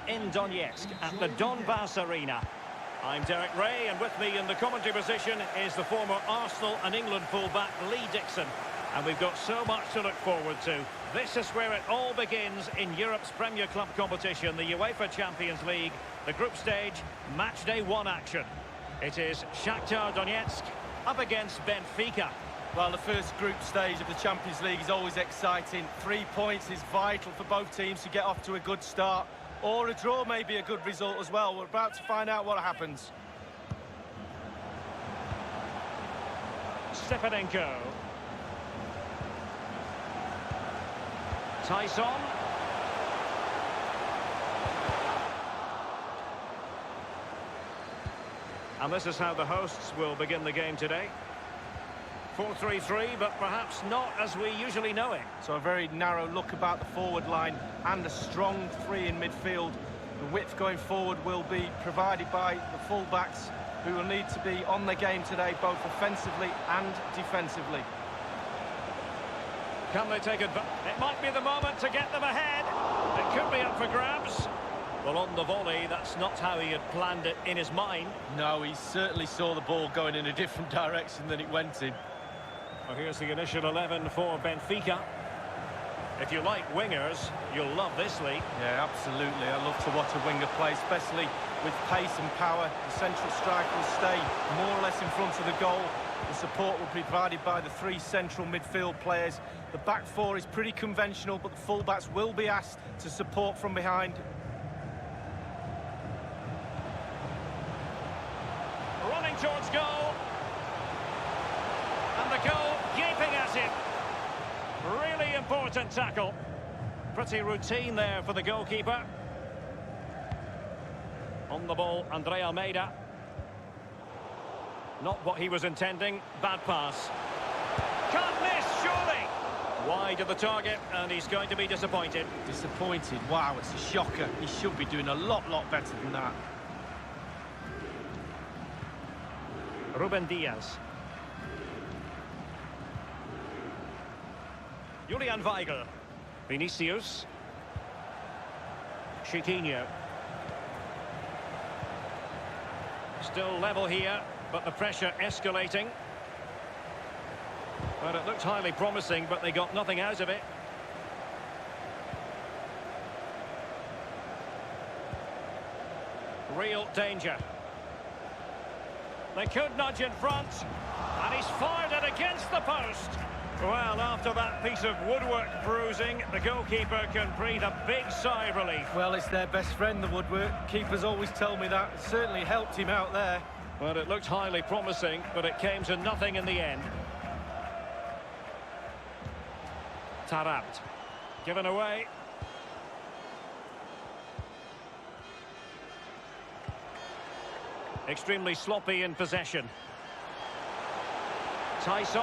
In Donetsk at the Donbass Arena. I'm Derek Ray, and with me in the commentary position is the former Arsenal and England fullback Lee Dixon. And we've got so much to look forward to. This is where it all begins in Europe's Premier Club competition, the UEFA Champions League, the group stage, match day 1 action. It is Shakhtar Donetsk up against Benfica. Well, the first group stage of the Champions League is always exciting. 3 points is vital for both teams to get off to a good start. Or a draw may be a good result as well. We're about to find out what happens. Stepanenko. Tyson. And this is how the hosts will begin the game today. 4-3-3, but perhaps not as we usually know it. So a very narrow look about the forward line and a strong 3 in midfield. The width going forward will be provided by the full-backs, who will need to be on the game today, both offensively and defensively. Can they take it? It might be the moment to get them ahead. It could be up for grabs. Well, on the volley, that's not how he had planned it in his mind. No, he certainly saw the ball going in a different direction than it went in. Well, here's the initial 11 for Benfica. If you like wingers, you'll love this, Lee. Yeah, absolutely. I love to watch a winger play, especially with pace and power. The central striker will stay more or less in front of the goal. The support will be provided by the 3 central midfield players. The back 4 is pretty conventional, but the fullbacks will be asked to support from behind. Running towards goal. And the goal gaping at him. Really important tackle. Pretty routine there for the goalkeeper. On the ball, Andre Almeida. Not what he was intending. Bad pass. Can't miss, surely. Wide of the target, and he's going to be disappointed. Disappointed? Wow, it's a shocker. He should be doing a lot better than that. Ruben Diaz. Julian Weigl. Vinicius. Chiquinho. Still level here, but the pressure escalating. Well, it looked highly promising, but they got nothing out of it. Real danger. They could nudge in front, and he's fired it against the post. Well, after that piece of woodwork bruising, the goalkeeper can breathe a big sigh of relief. Well, it's their best friend, the woodwork. Keepers always tell me that. It certainly helped him out there. Well, it looked highly promising, but it came to nothing in the end. Tarabt. Given away. Extremely sloppy in possession. Tyson.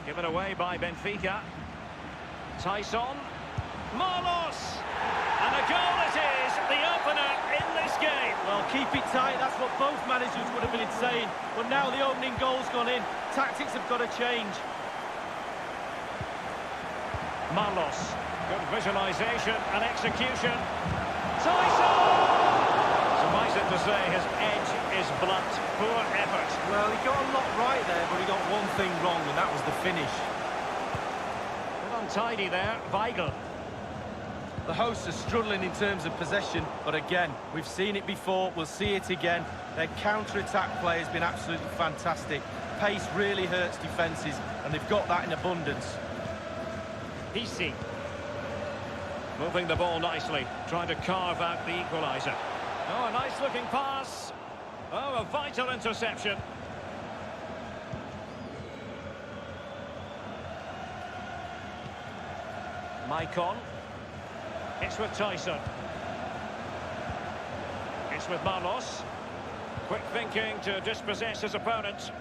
Given away by Benfica. Tyson. Marlos! And a goal it is, the opener in this game. Well, keep it tight, that's what both managers would have been saying. But now the opening goal's gone in. Tactics have got to change. Marlos. Good visualisation and execution. Tyson! Suffice it to say, his edge is blunt. Poor effort. Well, he got a lot right there, but he got one thing wrong, and that was the finish. A bit untidy there, Weigl. The hosts are struggling in terms of possession, but again, we've seen it before, we'll see it again. Their counter-attack play has been absolutely fantastic. Pace really hurts defences, and they've got that in abundance. PC. Moving the ball nicely, trying to carve out the equaliser. Oh, a nice-looking pass. Oh, a vital interception. Maicon. It's with Tyson. It's with Marlos. Quick thinking to dispossess his opponent.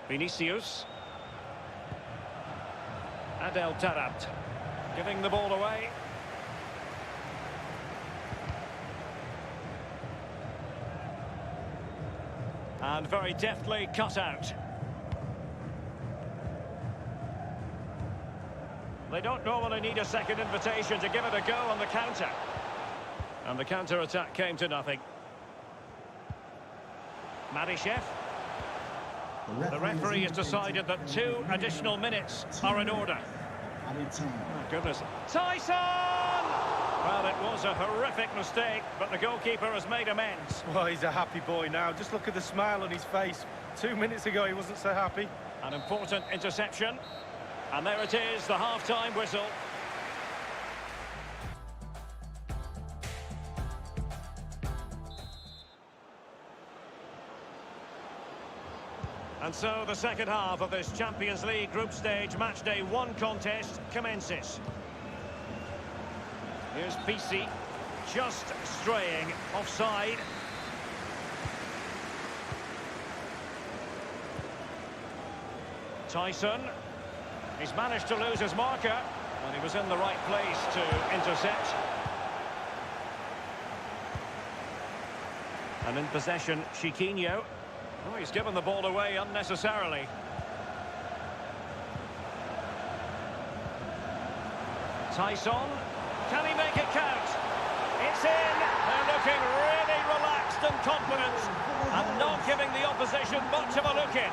Vinicius. Adel Taarabt. Giving the ball away. And very deftly cut out. They don't normally need a second invitation to give it a go on the counter. And the counter-attack came to nothing. Madishev. The referee has decided that 2 additional minutes are in order. Oh, goodness. Tyson! Well, it was a horrific mistake, but the goalkeeper has made amends. Well, he's a happy boy now. Just look at the smile on his face. 2 minutes ago, he wasn't so happy. An important interception. And there it is, the half-time whistle. And so the second half of this Champions League group stage matchday 1 contest commences. Here's PC, just straying offside. Tyson. He's managed to lose his marker, and he was in the right place to intercept. And in possession, Chiquinho. Oh, he's given the ball away unnecessarily. Tyson. Can he make it count? It's in. They're looking really relaxed and confident, and not giving the opposition much of a look in.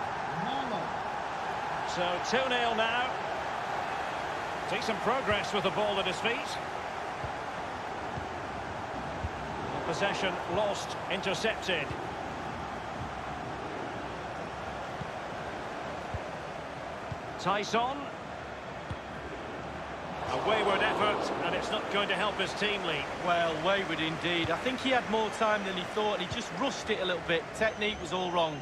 So 2-0 now. Decent progress with the ball at his feet. Possession lost, intercepted. Tyson. A wayward effort, and it's not going to help his team lead. Well, wayward indeed. I think he had more time than he thought, and he just rushed it a little bit. Technique was all wrong.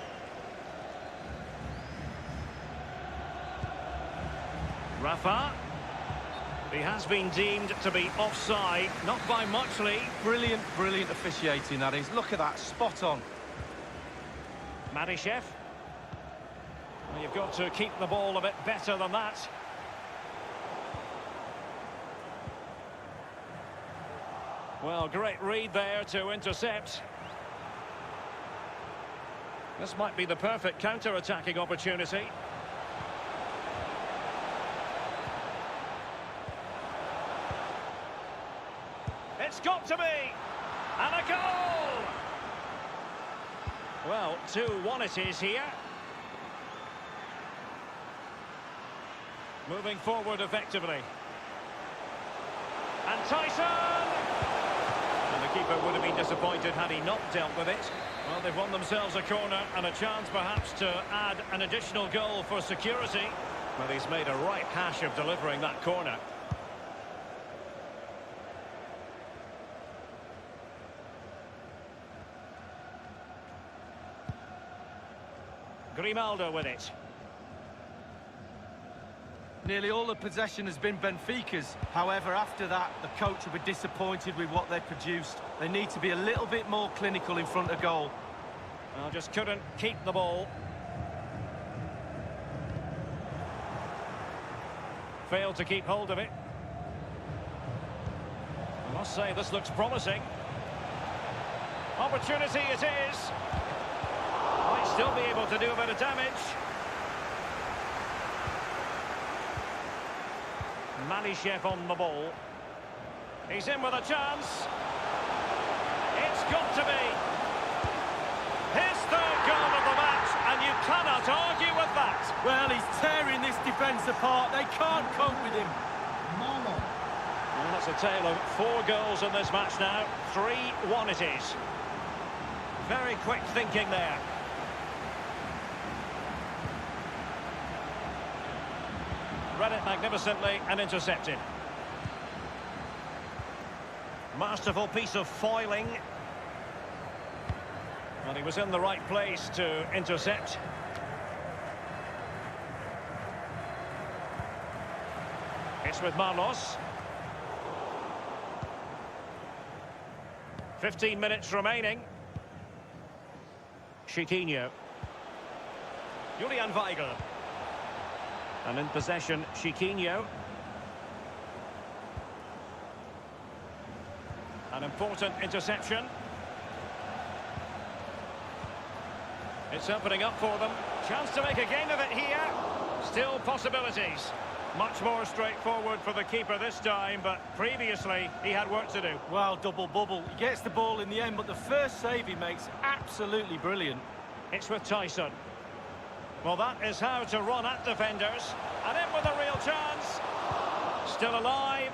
Rafa. He has been deemed to be offside, not by much, Lee. Brilliant, brilliant officiating, that is. Look at that, spot on. Madishev. Well, you've got to keep the ball a bit better than that. Well, great read there to intercept. This might be the perfect counter-attacking opportunity. It's got to be! And a goal! Well, 2-1 it is here. Moving forward effectively. And Tyson! And the keeper would have been disappointed had he not dealt with it. Well, they've won themselves a corner and a chance perhaps to add an additional goal for security. But he's made a right hash of delivering that corner. Grimaldo with it. Nearly all the possession has been Benfica's. However, after that, the coach will be disappointed with what they've produced. They need to be a little bit more clinical in front of goal. Well, just couldn't keep the ball. Failed to keep hold of it. I must say, this looks promising. Opportunity it is. Might still be able to do a bit of damage. Manishev on the ball. He's in with a chance. It's got to be. His third goal of the match, and you cannot argue with that. Well, he's tearing this defence apart. They can't cope with him. Well, that's a tale of 4 goals in this match now. 3-1 it is. Very quick thinking there. Read it magnificently and intercepted. Masterful piece of foiling. And he was in the right place to intercept. It's with Marlos. 15 minutes remaining. Chiquinho. Julian Weigl. And in possession, Chiquinho. An important interception. It's opening up for them. Chance to make a game of it here. Still possibilities. Much more straightforward for the keeper this time, but previously he had work to do. Well, double bubble. He gets the ball in the end, but the first save he makes, absolutely brilliant. It's with Tyson. Well, that is how to run at defenders. And in with a real chance. Still alive.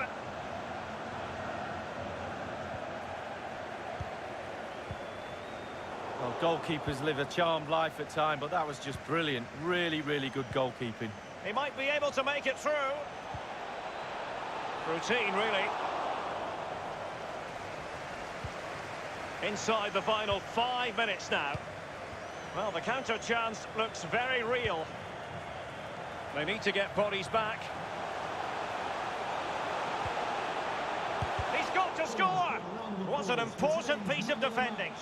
Well, goalkeepers live a charmed life at times, but that was just brilliant. Really, really good goalkeeping. He might be able to make it through. Routine, really. Inside the final 5 minutes now. Well, the counter chance looks very real. They need to get bodies back. He's got to score! What an important piece of defending.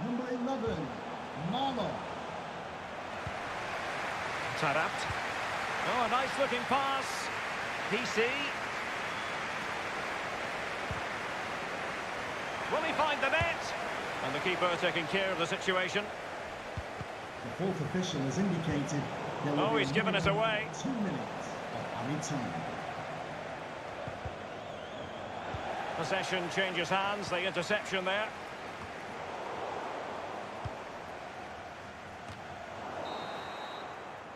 Number 11, Marlo. Tarapt. Oh, a nice-looking pass. PC. Will he find the net? And the keeper taking care of the situation. The fourth official has indicated there will Oh, be he's given it away. 2 minutes of added time. Possession changes hands, the interception there.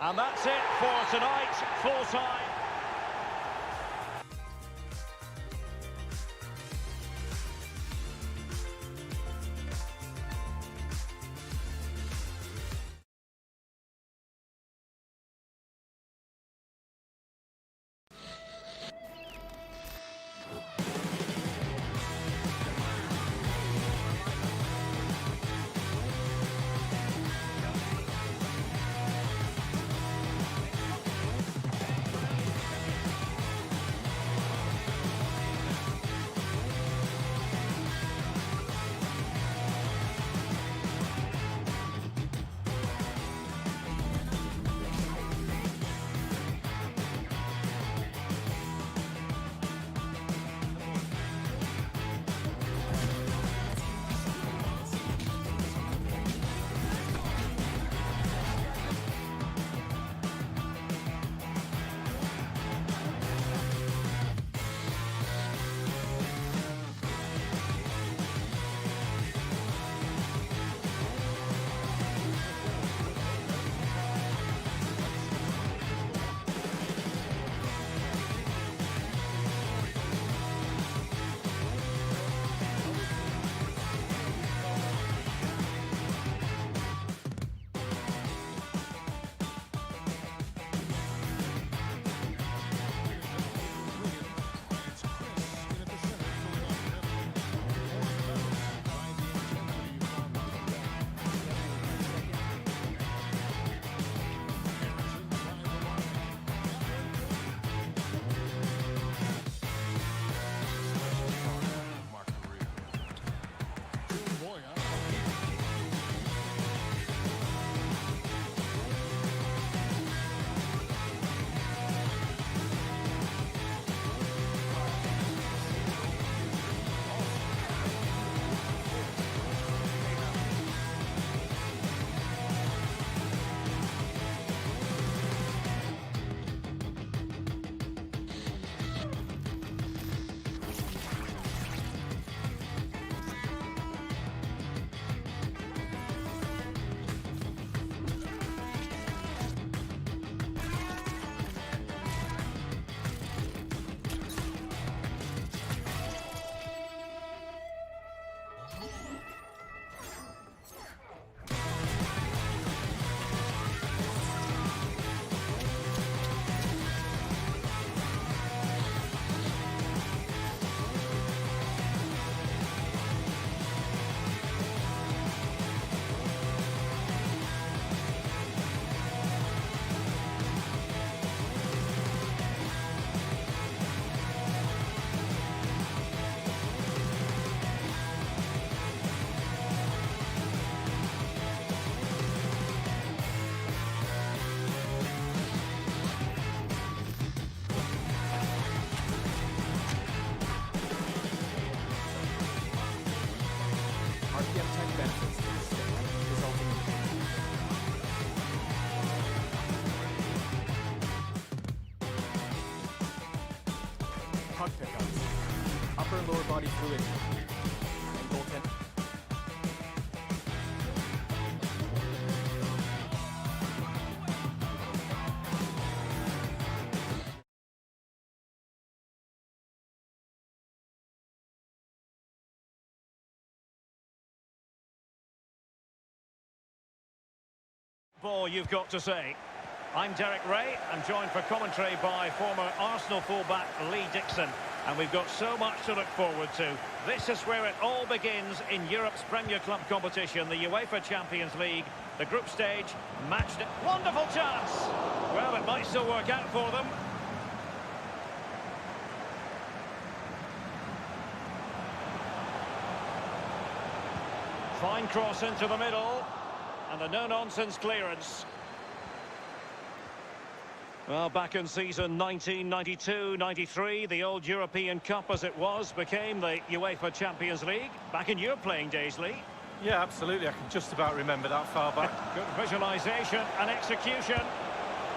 And that's it for tonight, full time. Upper and lower body fluid. And goaltender. Ball, you've got to say. I'm Derek Ray. I'm joined for commentary by former Arsenal fullback Lee Dixon. And we've got so much to look forward to. This is where it all begins in Europe's Premier Club competition, the UEFA Champions League, the group stage, match day. Wonderful chance! Well, it might still work out for them. Fine cross into the middle. And a no-nonsense clearance. Well, back in season 1992-93, the old European Cup as it was became the UEFA Champions League. Back in your playing days, Lee. Yeah, absolutely. I can just about remember that far back. Good visualisation and execution.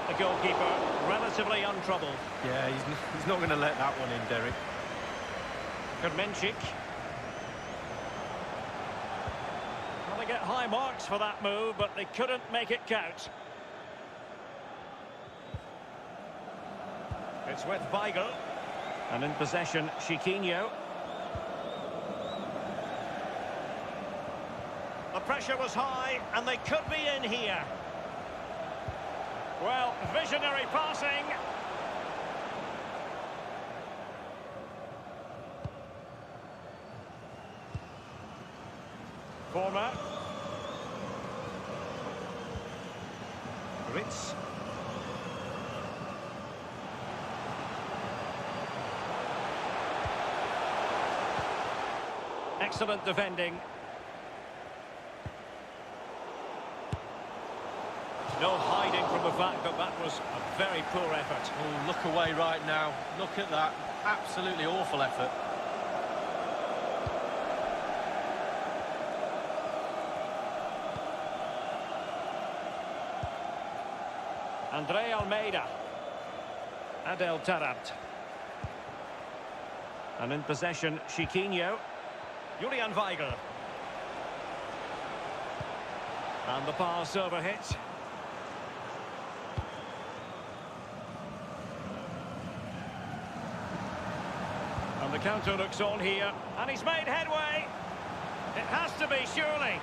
The goalkeeper relatively untroubled. Yeah, he's not going to let that one in, Derek. Kermenchik. Well, they get high marks for that move, but they couldn't make it count. It's with Weigl. And in possession, Chiquinho. The pressure was high, and they could be in here. Well, visionary passing. Former. Ritz. Excellent defending. No hiding from the fact that that was a very poor effort. Oh, look away right now. Look at that. Absolutely awful effort. Andre Almeida. Adel Tarabt. And in possession, Chiquinho. Julian Weigl. And the pass overhit. And the counter looks on here. And he's made headway. It has to be, surely.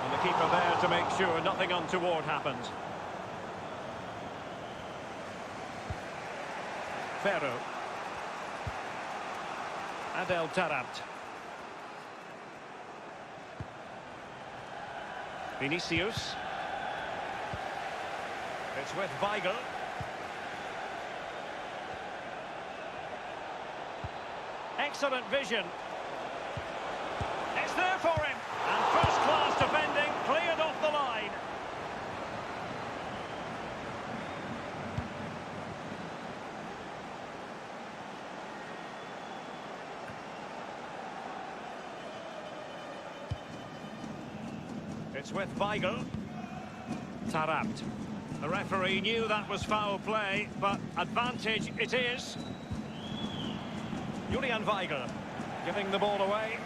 And the keeper there to make sure nothing untoward happened. Ferro. Adel Tarabt. Vinicius. It's with Weigl. Excellent vision. It's there for him. And first-class defending cleared off the line. It's with Weigl. Tarabt. The referee knew that was foul play, but advantage it is. Julian Weigl giving the ball away.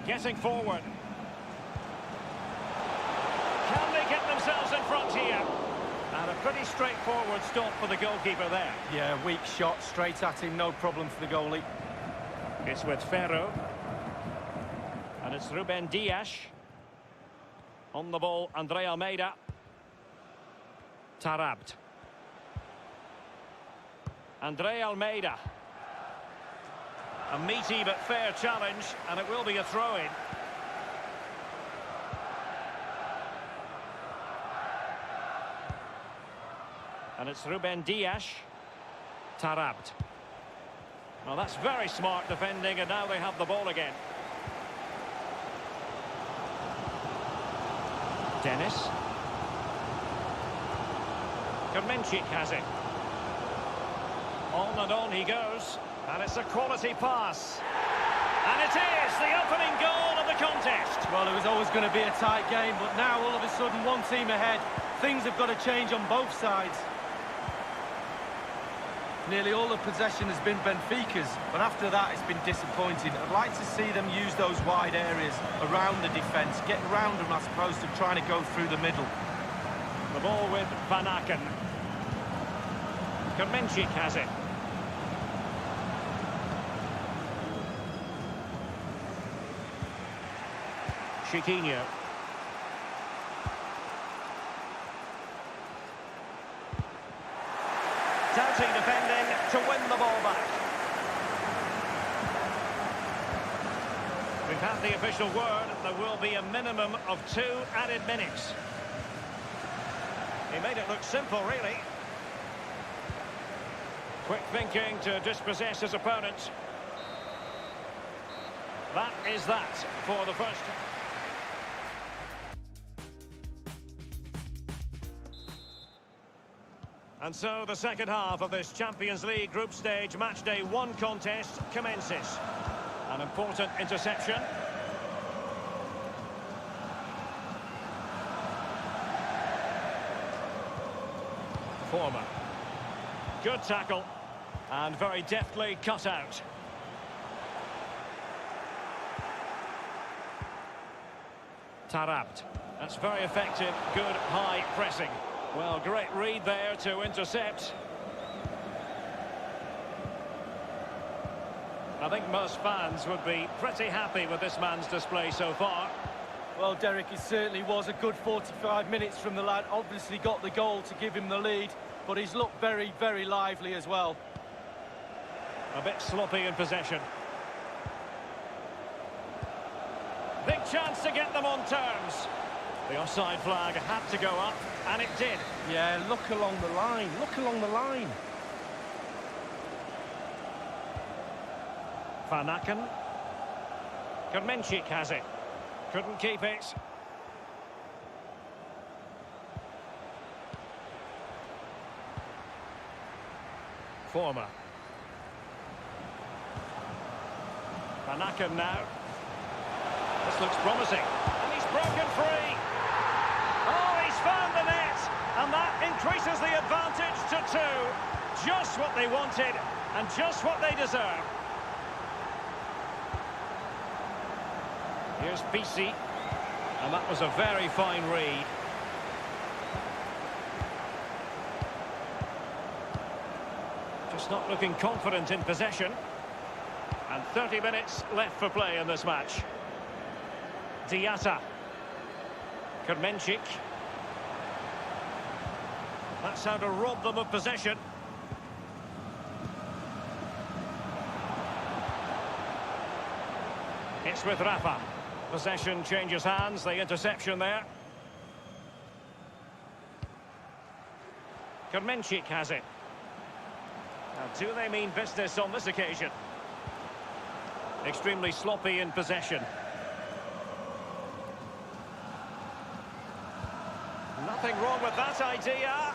Getting forward. Can they get themselves in front here? And a pretty straightforward stop for the goalkeeper there. Yeah, weak shot, straight at him, no problem for the goalie. It's with Ferro. And it's Ruben Dias. On the ball, Andre Almeida. Tarabt. Andre Almeida. A meaty but fair challenge, and it will be a throw-in. And it's Ruben Dias. Tarabt. Well, that's very smart defending, and now they have the ball again. Dennis. Kermenchik has it. On and on he goes, and it's a quality pass. And it is the opening goal of the contest. Well, it was always going to be a tight game, but now all of a sudden one team ahead. Things have got to change on both sides. Nearly all the possession has been Benfica's, but after that it's been disappointing. I'd like to see them use those wide areas around the defence, get around them as opposed to trying to go through the middle. The ball with Van Aken. Kermenchik has it. Chiquinho. Doubting defending to win the ball back. We've had the official word. There will be a minimum of 2 added minutes. He made it look simple, really. Quick thinking to dispossess his opponent. That is that for the first. And so the second half of this Champions League group stage matchday 1 contest commences. An important interception. Former. Good tackle. And very deftly cut out. Tarabt. That's very effective. Good high pressing. Well, great read there to intercept. I think most fans would be pretty happy with this man's display so far. Well, Derek, it certainly was a good 45 minutes from the lad. Obviously got the goal to give him the lead, but he's looked very, very lively as well. A bit sloppy in possession. Big chance to get them on terms. The offside flag had to go up, and it did. Yeah, look along the line. Look along the line. Van Aken. Kermenchik has it. Couldn't keep it. Former. Van Aken now. This looks promising. And he's broken free. Oh, he's found the net. And that increases the advantage to 2. Just what they wanted and just what they deserve. Here's BC. And that was a very fine read. Just not looking confident in possession. And 30 minutes left for play in this match. Diatta. Kermenchik. That's how to rob them of possession. It's with Rafa. Possession changes hands, the interception there. Kermenchik has it. Now, do they mean business on this occasion? Extremely sloppy in possession. Nothing wrong with that idea.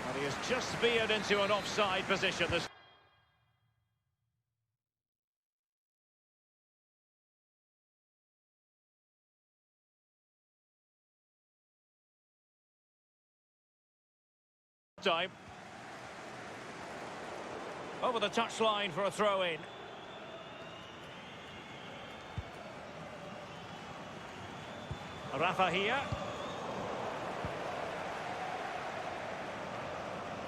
And he has just veered into an offside position. This time. Over the touchline for a throw-in. Rafa here.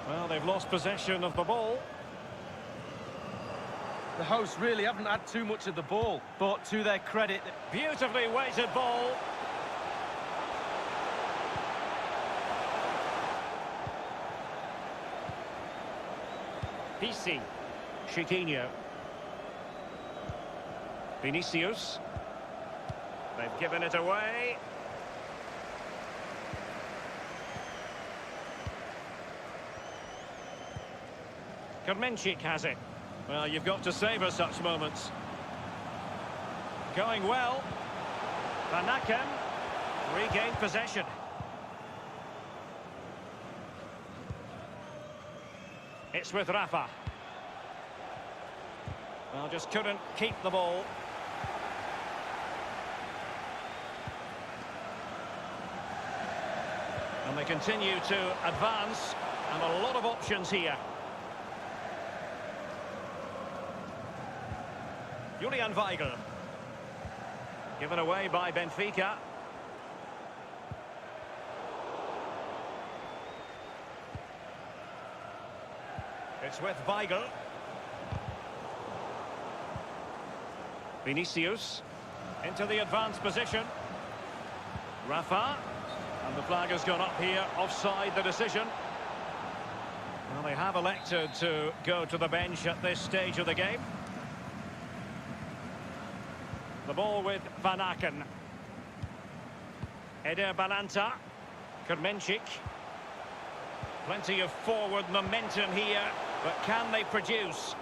Well, they've lost possession of the ball. The hosts really haven't had too much of the ball, but to their credit... Beautifully weighted ball. PC. Chiquinho. Vinicius. They've given it away. Kermenchik has it. Well, you've got to savour such moments. Going well. Van Aken regained possession. It's with Rafa. Well, just couldn't keep the ball. And they continue to advance, and a lot of options here. Julian Weigl. Given away by Benfica. It's with Weigl. Vinicius into the advanced position. Rafa. And the flag has gone up here. Offside the decision. Well, they have elected to go to the bench at this stage of the game. The ball with Van Aken. Eder Balanta. Kermenchik. Plenty of forward momentum here, but can they produce?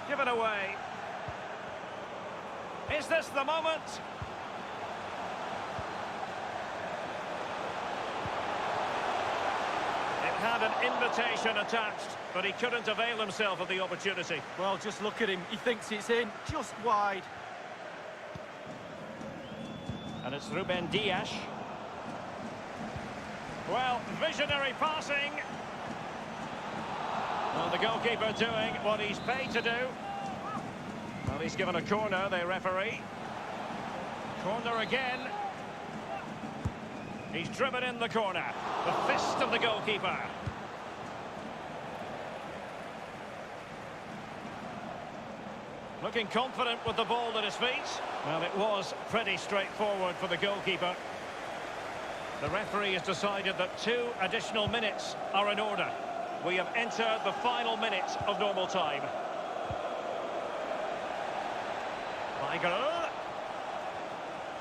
Given away. Is this the moment? It had an invitation attached, but he couldn't avail himself of the opportunity. Well, just look at him. He thinks it's in, just wide. And it's Ruben Dias. Well, visionary passing. Well, the goalkeeper doing what he's paid to do. Well, he's given a corner, the referee. Corner again. He's driven in the corner. The fist of the goalkeeper. Looking confident with the ball at his feet. Well, it was pretty straightforward for the goalkeeper. The referee has decided that 2 additional minutes are in order. We have entered the final minute of normal time. Weigl.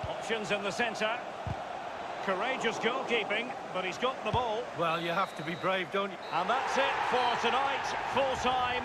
Options in the centre. Courageous goalkeeping, but he's got the ball. Well, you have to be brave, don't you? And that's it for tonight. Full time.